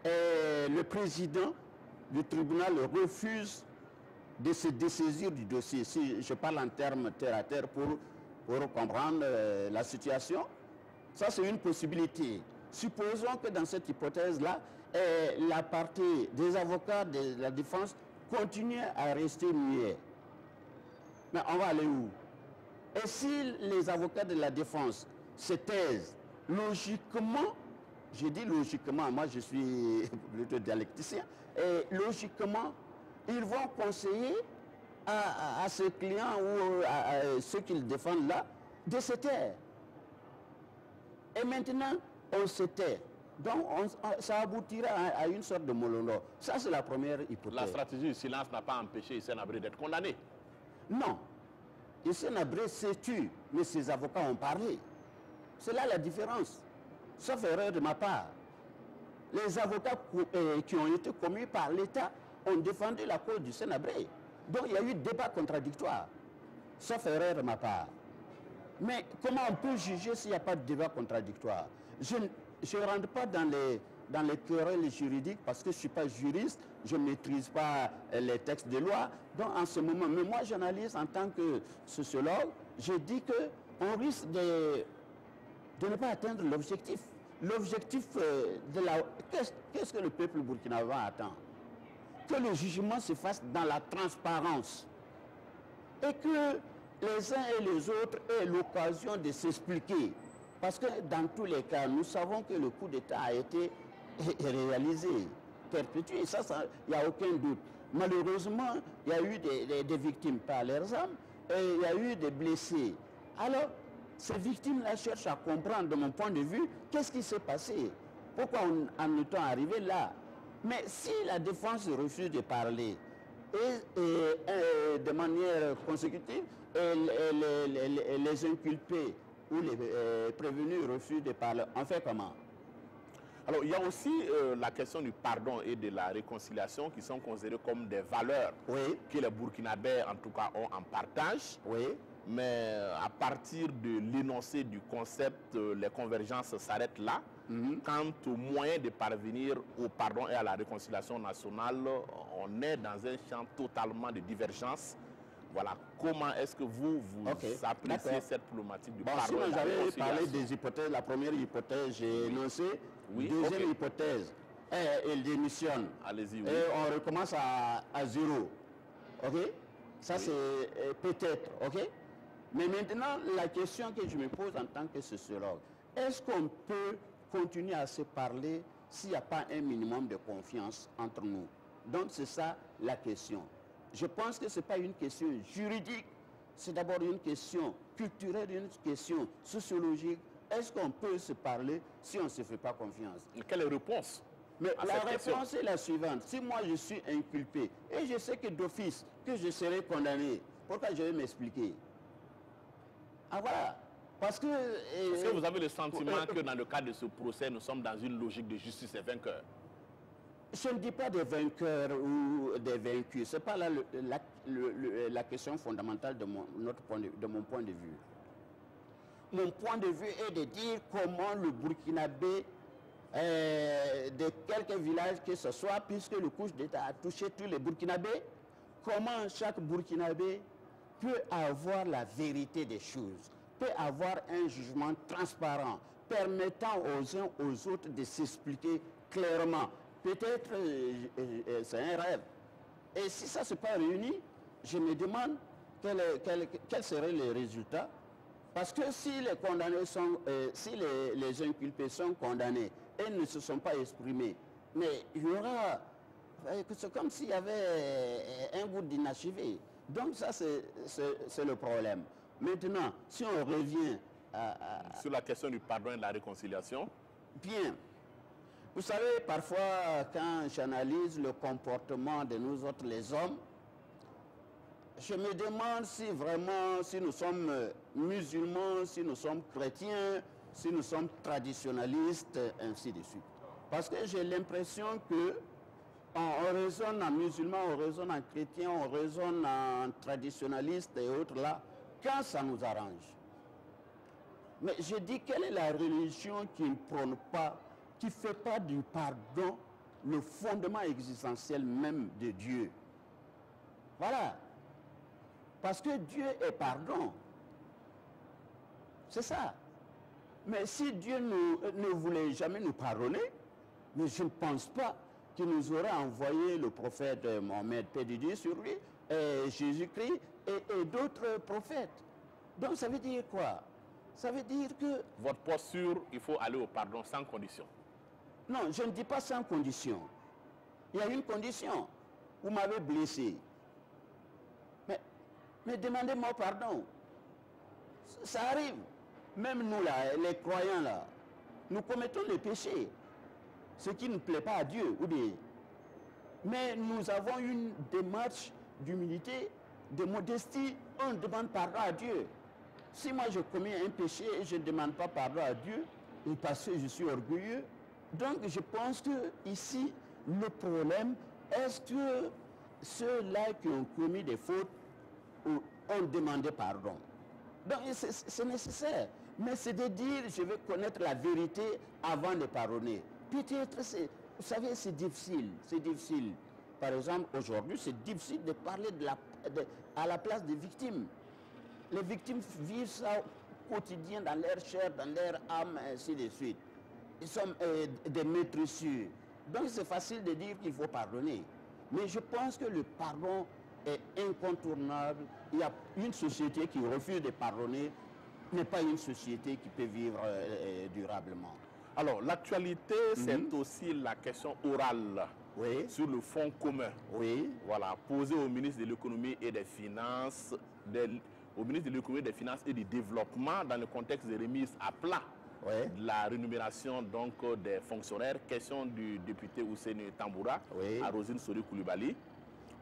Speaker 2: Le président du tribunal refuse de se dessaisir du dossier. Si je parle en termes terre à terre pour comprendre la situation, ça c'est une possibilité. Supposons que dans cette hypothèse-là, la partie des avocats de la défense continue à rester muet. Mais on va aller où? Et si les avocats de la défense se taisent, logiquement, j'ai dit logiquement, moi je suis plutôt dialecticien, et logiquement, ils vont conseiller à ces clients ou à ceux qu'ils défendent là de se taire. Et maintenant, on se tait. Donc, ça aboutira à une sorte de molondor. Ça, c'est la première hypothèse.
Speaker 1: La stratégie du silence n'a pas empêché Hissène Habré d'être condamné.
Speaker 2: Non. Hissène Habré s'est tué, mais ses avocats ont parlé. C'est là la différence. Sauf erreur de ma part. Les avocats qui ont été commis par l'État ont défendu la cause d'Hissène Habré. Donc, il y a eu débat contradictoire. Sauf erreur de ma part. Mais comment on peut juger s'il n'y a pas de débat contradictoire? Je ne rentre pas dans les querelles juridiques parce que je ne suis pas juriste, je ne maîtrise pas les textes de loi. Donc en ce moment, mais moi j'analyse en tant que sociologue, je dis qu'on risque de ne pas atteindre l'objectif. L'objectif de la... Qu'est-ce que le peuple burkinabé attend? Que le jugement se fasse dans la transparence. Et que les uns et les autres aient l'occasion de s'expliquer. Parce que dans tous les cas, nous savons que le coup d'État a été réalisé, perpétué. Ça, il n'y a aucun doute. Malheureusement, il y a eu des victimes par leurs armes et il y a eu des blessés. Alors, ces victimes-là cherchent à comprendre, de mon point de vue, qu'est-ce qui s'est passé. Pourquoi en est-on arrivé là? Mais si la défense refuse de parler et de manière consécutive, les inculpés ou les prévenus refusent de parler, on fait comment?
Speaker 1: Alors, il y a aussi la question du pardon et de la réconciliation qui sont considérées comme des valeurs que les Burkinabés, en tout cas, ont en partage.
Speaker 2: Oui.
Speaker 1: Mais à partir de l'énoncé du concept, les convergences s'arrêtent là. Quant aux moyens de parvenir au pardon et à la réconciliation nationale, on est dans un champ totalement de divergence. Voilà, comment est-ce que vous appréciez cette problématique du pardon?
Speaker 2: Si j'avais parlé des hypothèses, la première hypothèse, j'ai énoncé. Deuxième hypothèse, il démissionne.
Speaker 1: Allez-y.
Speaker 2: Et on recommence à zéro. OK? Ça, c'est peut-être. OK? Mais maintenant, la question que je me pose en tant que sociologue, est-ce qu'on peut continuer à se parler s'il n'y a pas un minimum de confiance entre nous? Donc, c'est ça la question. Je pense que ce n'est pas une question juridique, c'est d'abord une question culturelle, une question sociologique. Est-ce qu'on peut se parler si on ne se fait pas confiance?
Speaker 1: Quelle réponse?
Speaker 2: Mais la réponse est la suivante. Si moi je suis inculpé et je sais que d'office que je serai condamné, pourquoi je vais m'expliquer? Ah voilà. Parce que...
Speaker 1: Est-ce que vous avez le sentiment que dans le cadre de ce procès, nous sommes dans une logique de justice et vainqueur?
Speaker 2: Je ne dis pas des vainqueurs ou des vaincus. Ce n'est pas là la question fondamentale de mon point de vue. Mon point de vue est de dire comment le Burkinabé, de quelques villages que ce soit, puisque le coup d'État a touché tous les Burkinabés, comment chaque Burkinabé peut avoir la vérité des choses, peut avoir un jugement transparent, permettant aux uns aux autres de s'expliquer clairement. Peut-être c'est un rêve. Et si ça ne s'est pas réuni, je me demande quels seraient les résultats. Parce que si les condamnés sont, si les inculpés sont condamnés et ne se sont pas exprimés, mais il y aura, c'est comme s'il y avait un goût d'inachevé. Donc ça, c'est le problème. Maintenant, si on revient
Speaker 1: sur la question du pardon et de la réconciliation.
Speaker 2: Bien. Vous savez, parfois, quand j'analyse le comportement de nous autres, les hommes, je me demande si vraiment, si nous sommes musulmans, si nous sommes chrétiens, si nous sommes traditionnalistes, ainsi de suite. Parce que j'ai l'impression que on raisonne en musulman, on raisonne en chrétien, on raisonne en traditionnaliste et autres là, quand ça nous arrange. Mais je dis, quelle est la religion qui ne prône pas, qui ne fait pas du pardon le fondement existentiel même de Dieu? Voilà. Parce que Dieu est pardon. C'est ça. Mais si Dieu ne voulait jamais nous pardonner, mais je ne pense pas qu'il nous aurait envoyé le prophète Mohammed, paix de Dieu sur lui, Jésus-Christ et d'autres prophètes. Donc ça veut dire quoi? Ça veut dire que...
Speaker 1: Votre posture, il faut aller au pardon sans condition.
Speaker 2: Non, je ne dis pas sans condition. Il y a une condition. Vous m'avez blessé. Mais demandez-moi pardon. Ça arrive. Même nous là, les croyants là, nous commettons des péchés. Ce qui ne plaît pas à Dieu, ou bien. Mais nous avons une démarche d'humilité, de modestie. On demande pardon à Dieu. Si moi je commets un péché et je ne demande pas pardon à Dieu, et parce que je suis orgueilleux, donc je pense que ici, le problème, est-ce que ceux-là qui ont commis des fautes ont demandé pardon? Donc c'est nécessaire. Mais c'est de dire, je vais connaître la vérité avant de pardonner. Peut-être, vous savez, c'est difficile. C'est difficile. Par exemple, aujourd'hui, c'est difficile de parler à la place des victimes. Les victimes vivent ça au quotidien dans leur chair, dans leur âme, ainsi de suite. Ils sont des maîtressures. Donc c'est facile de dire qu'il faut pardonner. Mais je pense que le pardon est incontournable. Il y a une société qui refuse de pardonner, n'est pas une société qui peut vivre durablement.
Speaker 1: Alors, l'actualité, c'est aussi la question orale sur le fonds commun.
Speaker 2: Oui.
Speaker 1: Voilà, posée au ministre de l'économie et des finances, au ministre de l'économie, des finances et du développement dans le contexte de remise à plat de la rémunération donc, des fonctionnaires. Question du député Ousseyni Tamboura à Rosine Sori Koulibaly.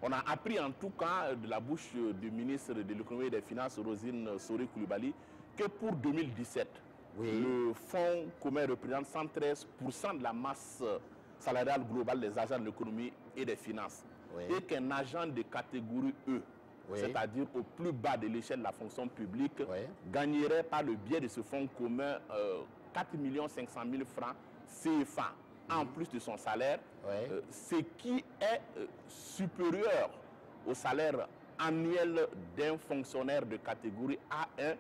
Speaker 1: On a appris en tout cas de la bouche du ministre de l'économie et des finances, Rosine Sori Koulibaly, que pour 2017, le fonds commun représente 113% de la masse salariale globale des agents de l'économie et des finances. Et qu'un agent de catégorie E, c'est-à-dire au plus bas de l'échelle de la fonction publique, gagnerait par le biais de ce fonds commun 4 500 000 francs CFA en plus de son salaire, ce qui est supérieur au salaire annuel d'un fonctionnaire de catégorie A1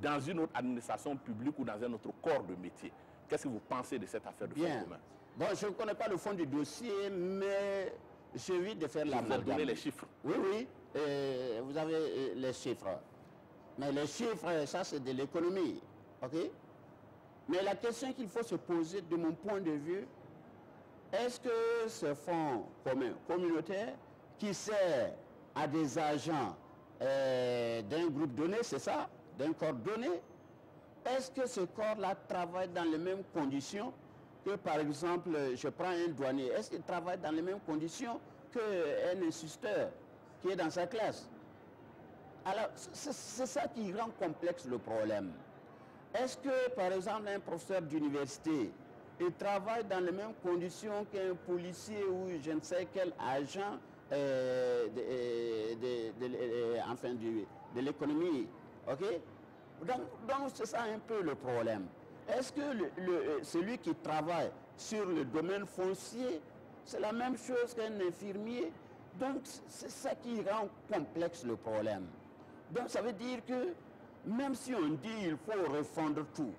Speaker 1: dans une autre administration publique ou dans un autre corps de métier. Qu'est-ce que vous pensez de cette affaire de fonds commun?
Speaker 2: Bon, je ne connais pas le fond du dossier, mais j'évite de faire l'amalgame.
Speaker 1: Vous avez donné les chiffres.
Speaker 2: Oui, vous avez les chiffres. Mais les chiffres, ça c'est de l'économie. OK? Mais la question qu'il faut se poser, de mon point de vue, est-ce que ce fonds commun communautaire qui sert à des agents d'un groupe donné, c'est ça, d'un corps donné, est-ce que ce corps-là travaille dans les mêmes conditions que, par exemple, je prends un douanier, est-ce qu'il travaille dans les mêmes conditions qu'un insisteur qui est dans sa classe? Alors, c'est ça qui rend complexe le problème. Est-ce que, par exemple, un professeur d'université, il travaille dans les mêmes conditions qu'un policier ou je ne sais quel agent de l'économie? OK? Donc c'est ça un peu le problème. Est-ce que celui qui travaille sur le domaine foncier, c'est la même chose qu'un infirmier? Donc c'est ça qui rend complexe le problème. Donc ça veut dire que même si on dit qu'il faut refondre tout,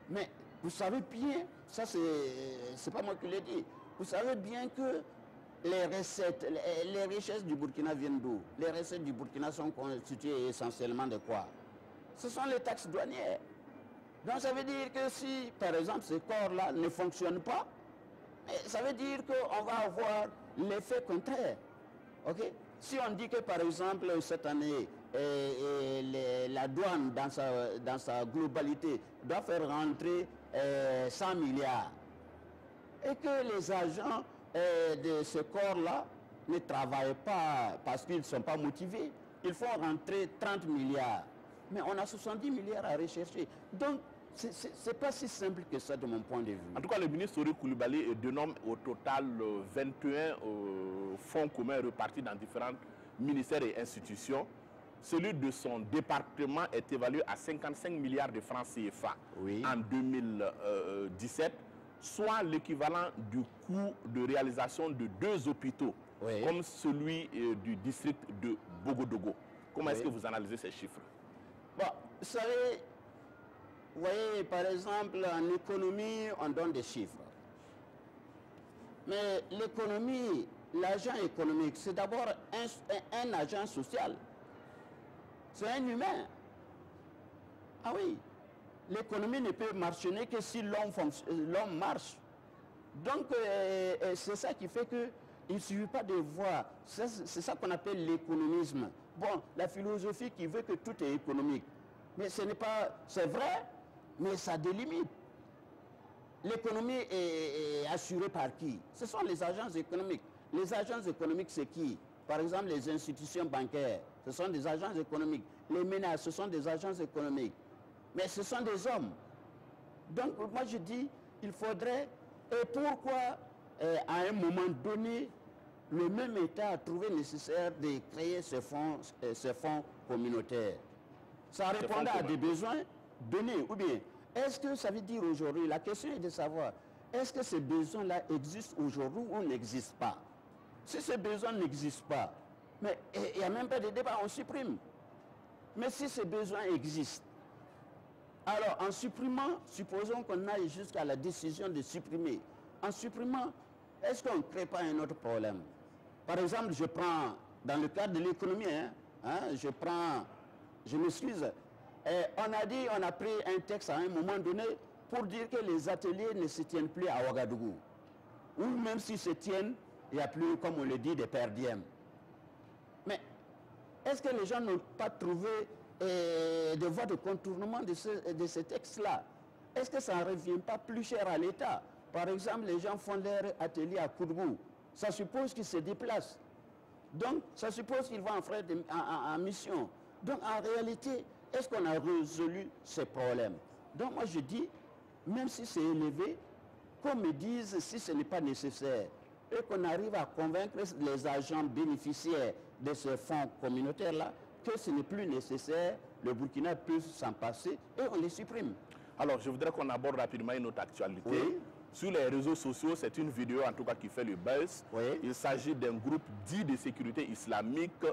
Speaker 2: mais vous savez bien, ça c'est pas moi qui l'ai dit, vous savez bien que les recettes, les richesses du Burkina viennent d'où? Les recettes du Burkina sont constituées essentiellement de quoi? Ce sont les taxes douanières. Donc ça veut dire que si, par exemple, ces corps-là ne fonctionnent pas, ça veut dire qu'on va avoir l'effet contraire. OK? Si on dit que, par exemple, cette année, la douane, dans sa globalité, doit faire rentrer 100 milliards, et que les agents de ce corps-là ne travaillent pas parce qu'ils ne sont pas motivés, ils font rentrer 30 milliards. Mais on a 70 milliards à rechercher. Donc, c'est pas si simple que ça de mon point de vue.
Speaker 1: En tout cas, le ministre Sori Coulibaly dénomme au total 21 fonds communs répartis dans différents ministères et institutions. Celui de son département est évalué à 55 milliards de francs CFA en 2017, soit l'équivalent du coût de réalisation de 2 hôpitaux, comme celui du district de Bogodogo. Comment est-ce que vous analysez ces chiffres?
Speaker 2: Bon, vous savez, vous voyez, par exemple, en économie, on donne des chiffres. Mais l'économie, l'agent économique, c'est d'abord un agent social. C'est un humain. Ah oui, l'économie ne peut marcher que si l'homme marche. Donc, c'est ça qui fait qu'il ne suffit pas de voir. C'est ça qu'on appelle l'économisme. Bon, la philosophie qui veut que tout est économique. Mais ce n'est pas... C'est vrai, mais ça a des limites. L'économie est assurée par qui? Ce sont les agences économiques. Les agences économiques, c'est qui? Par exemple, les institutions bancaires, ce sont des agences économiques. Les ménages, ce sont des agences économiques. Mais ce sont des hommes. Donc, moi, je dis, il faudrait... Et pourquoi, à un moment donné, le même État a trouvé nécessaire de créer ces fonds communautaires? Ça répondait à des besoins donnés. Ou bien, est-ce que ça veut dire aujourd'hui, la question est de savoir, est-ce que ces besoins-là existent aujourd'hui ou n'existent pas? Si ces besoins n'existent pas, mais il n'y a même pas de débat, on supprime. Mais si ces besoins existent, alors en supprimant, supposons qu'on aille jusqu'à la décision de supprimer. En supprimant, est-ce qu'on ne crée pas un autre problème? Par exemple, je prends, dans le cadre de l'économie, je m'excuse, on a pris un texte à un moment donné pour dire que les ateliers ne se tiennent plus à Ouagadougou. Ou même s'ils se tiennent, il n'y a plus, comme on le dit, des per diem. Mais est-ce que les gens n'ont pas trouvé des voies de contournement de ces textes-là? Est-ce que ça ne revient pas plus cher à l'État? Par exemple, les gens font leur atelier à Kourgou. Ça suppose qu'ils se déplacent. Donc, ça suppose qu'ils vont en mission. Donc, en réalité, est-ce qu'on a résolu ces problèmes? Donc, moi, je dis, même si c'est élevé, qu'on me dise si ce n'est pas nécessaire, et qu'on arrive à convaincre les agents bénéficiaires de ces fonds communautaires-là que ce n'est plus nécessaire, le Burkina peut s'en passer et on les supprime.
Speaker 1: Alors, je voudrais qu'on aborde rapidement une autre actualité.
Speaker 2: Oui.
Speaker 1: Sur les réseaux sociaux, c'est une vidéo en tout cas qui fait le buzz.
Speaker 2: Oui.
Speaker 1: Il s'agit d'un groupe dit de sécurité islamique,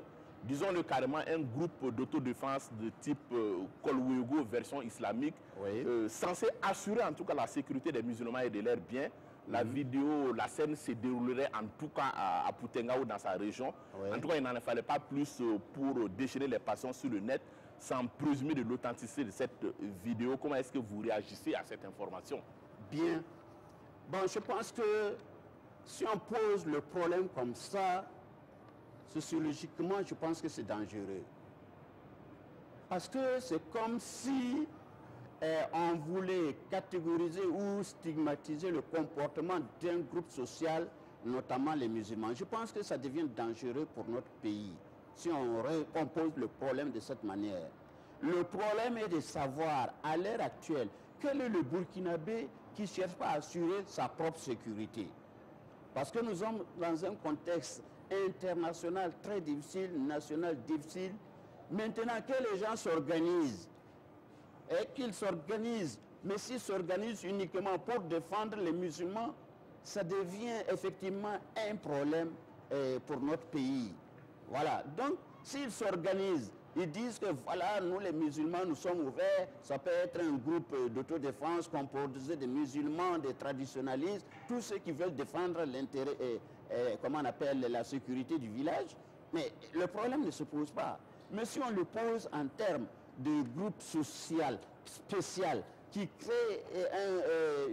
Speaker 1: disons-le carrément un groupe d'autodéfense de type Kolwego version islamique, censé assurer en tout cas la sécurité des musulmans et de leurs biens. La vidéo, la scène se déroulerait en tout cas à Poutengaou dans sa région. En tout cas, il n'en fallait pas plus pour déchaîner les passions sur le net sans présumer de l'authenticité de cette vidéo. Comment est-ce que vous réagissez à cette information?
Speaker 2: Bien. Bon, je pense que si on pose le problème comme ça, sociologiquement, je pense que c'est dangereux. Parce que c'est comme si on voulait catégoriser ou stigmatiser le comportement d'un groupe social, notamment les musulmans. Je pense que ça devient dangereux pour notre pays si on pose le problème de cette manière. Le problème est de savoir, à l'heure actuelle, quel est le Burkinabé qui ne cherche pas à assurer sa propre sécurité. Parce que nous sommes dans un contexte international très difficile, national difficile. Maintenant que les gens s'organisent, et qu'ils s'organisent, mais s'ils s'organisent uniquement pour défendre les musulmans, ça devient effectivement un problème pour notre pays. Voilà. Donc, s'ils s'organisent, ils disent que voilà, nous les musulmans, nous sommes ouverts, ça peut être un groupe d'autodéfense composé de musulmans, des traditionalistes, tous ceux qui veulent défendre l'intérêt, comment on appelle, la sécurité du village, mais le problème ne se pose pas. Mais si on le pose en termes de groupe social spécial qui crée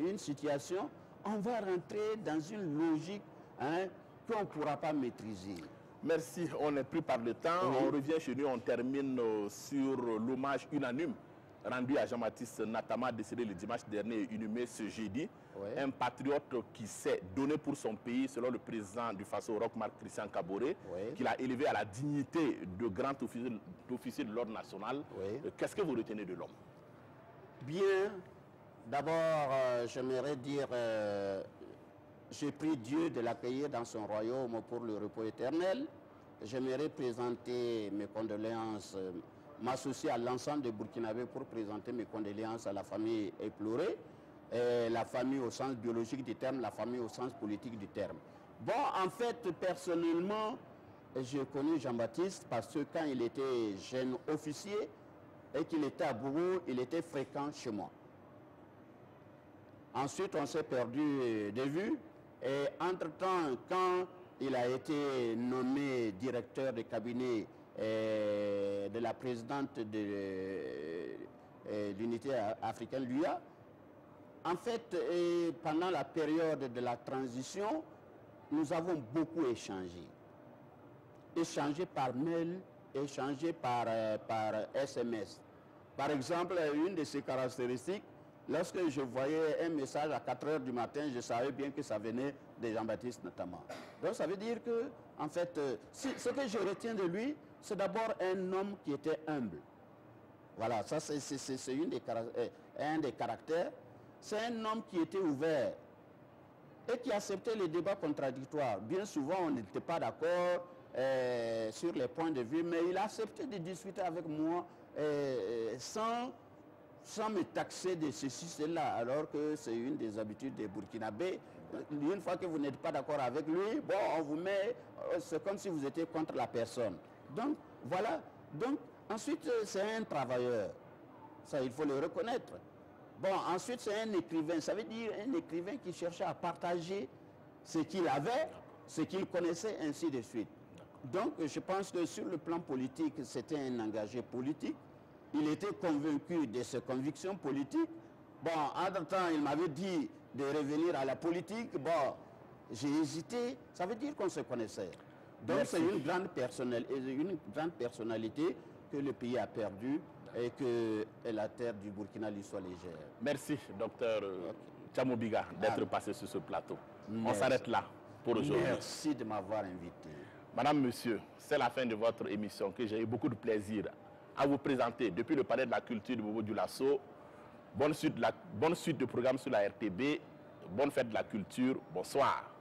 Speaker 2: une situation, on va rentrer dans une logique qu'on ne pourra pas maîtriser.
Speaker 1: Merci, on n'est plus par le temps.
Speaker 2: Oui.
Speaker 1: On revient chez nous, on termine sur l'hommage unanime rendu à Jean-Baptiste Natama, décédé le dimanche dernier et inhumé ce jeudi.
Speaker 2: Oui.
Speaker 1: Un patriote qui s'est donné pour son pays, selon le président du Faso, Roch-Marc Christian Kaboré,
Speaker 2: Oui.
Speaker 1: qu'il a élevé à la dignité de grand officier de l'ordre national.
Speaker 2: Oui.
Speaker 1: Qu'est-ce que vous retenez de l'homme?
Speaker 2: Bien, D'abord, j'aimerais dire, j'ai prie Dieu de l'accueillir dans son royaume pour le repos éternel. J'aimerais présenter mes condoléances, m'associer à l'ensemble des Burkinabés pour présenter mes condoléances à la famille éplorée, la famille au sens biologique du terme, la famille au sens politique du terme. Bon, en fait, personnellement, j'ai connu Jean-Baptiste parce que quand il était jeune officier et qu'il était à Bourou, il était fréquent chez moi. Ensuite, on s'est perdu de vue et entre-temps, quand il a été nommé directeur de cabinet de la présidente de l'unité africaine, l'UA, en fait, pendant la période de la transition, nous avons beaucoup échangé. Échangé par mail, échangé par SMS. Par exemple, une de ses caractéristiques, lorsque je voyais un message à 4 heures du matin, je savais bien que ça venait de Jean-Baptiste notamment. Donc ça veut dire que, en fait, ce que je retiens de lui, c'est d'abord un homme qui était humble. Voilà, ça c'est un des caractères. C'est un homme qui était ouvert et qui acceptait les débats contradictoires. Bien souvent, on n'était pas d'accord sur les points de vue, mais il a accepté de discuter avec moi sans me taxer de ceci, cela, alors que c'est une des habitudes des Burkinabés. Une fois que vous n'êtes pas d'accord avec lui, bon, on vous met, c'est comme si vous étiez contre la personne. Donc, voilà. Donc, ensuite, c'est un travailleur. Ça, il faut le reconnaître. Bon, ensuite, c'est un écrivain. Ça veut dire un écrivain qui cherchait à partager ce qu'il avait, ce qu'il connaissait, ainsi de suite. Donc, je pense que sur le plan politique, c'était un engagé politique. Il était convaincu de ses convictions politiques. Bon, entre-temps, il m'avait dit de revenir à la politique. Bon, j'ai hésité. Ça veut dire qu'on se connaissait. Donc, c'est une grande personnalité que le pays a perdue et que la terre du Burkina lui soit légère.
Speaker 1: Merci, docteur Tchamobiga, d'être passé sur ce plateau.
Speaker 2: Merci.
Speaker 1: On s'arrête là pour aujourd'hui.
Speaker 2: Merci de m'avoir invité.
Speaker 1: Madame, monsieur, c'est la fin de votre émission que j'ai eu beaucoup de plaisir à vous présenter depuis le palais de la culture de Bobo Dioulasso. Bonne suite de programme sur la RTB. Bonne fête de la culture. Bonsoir.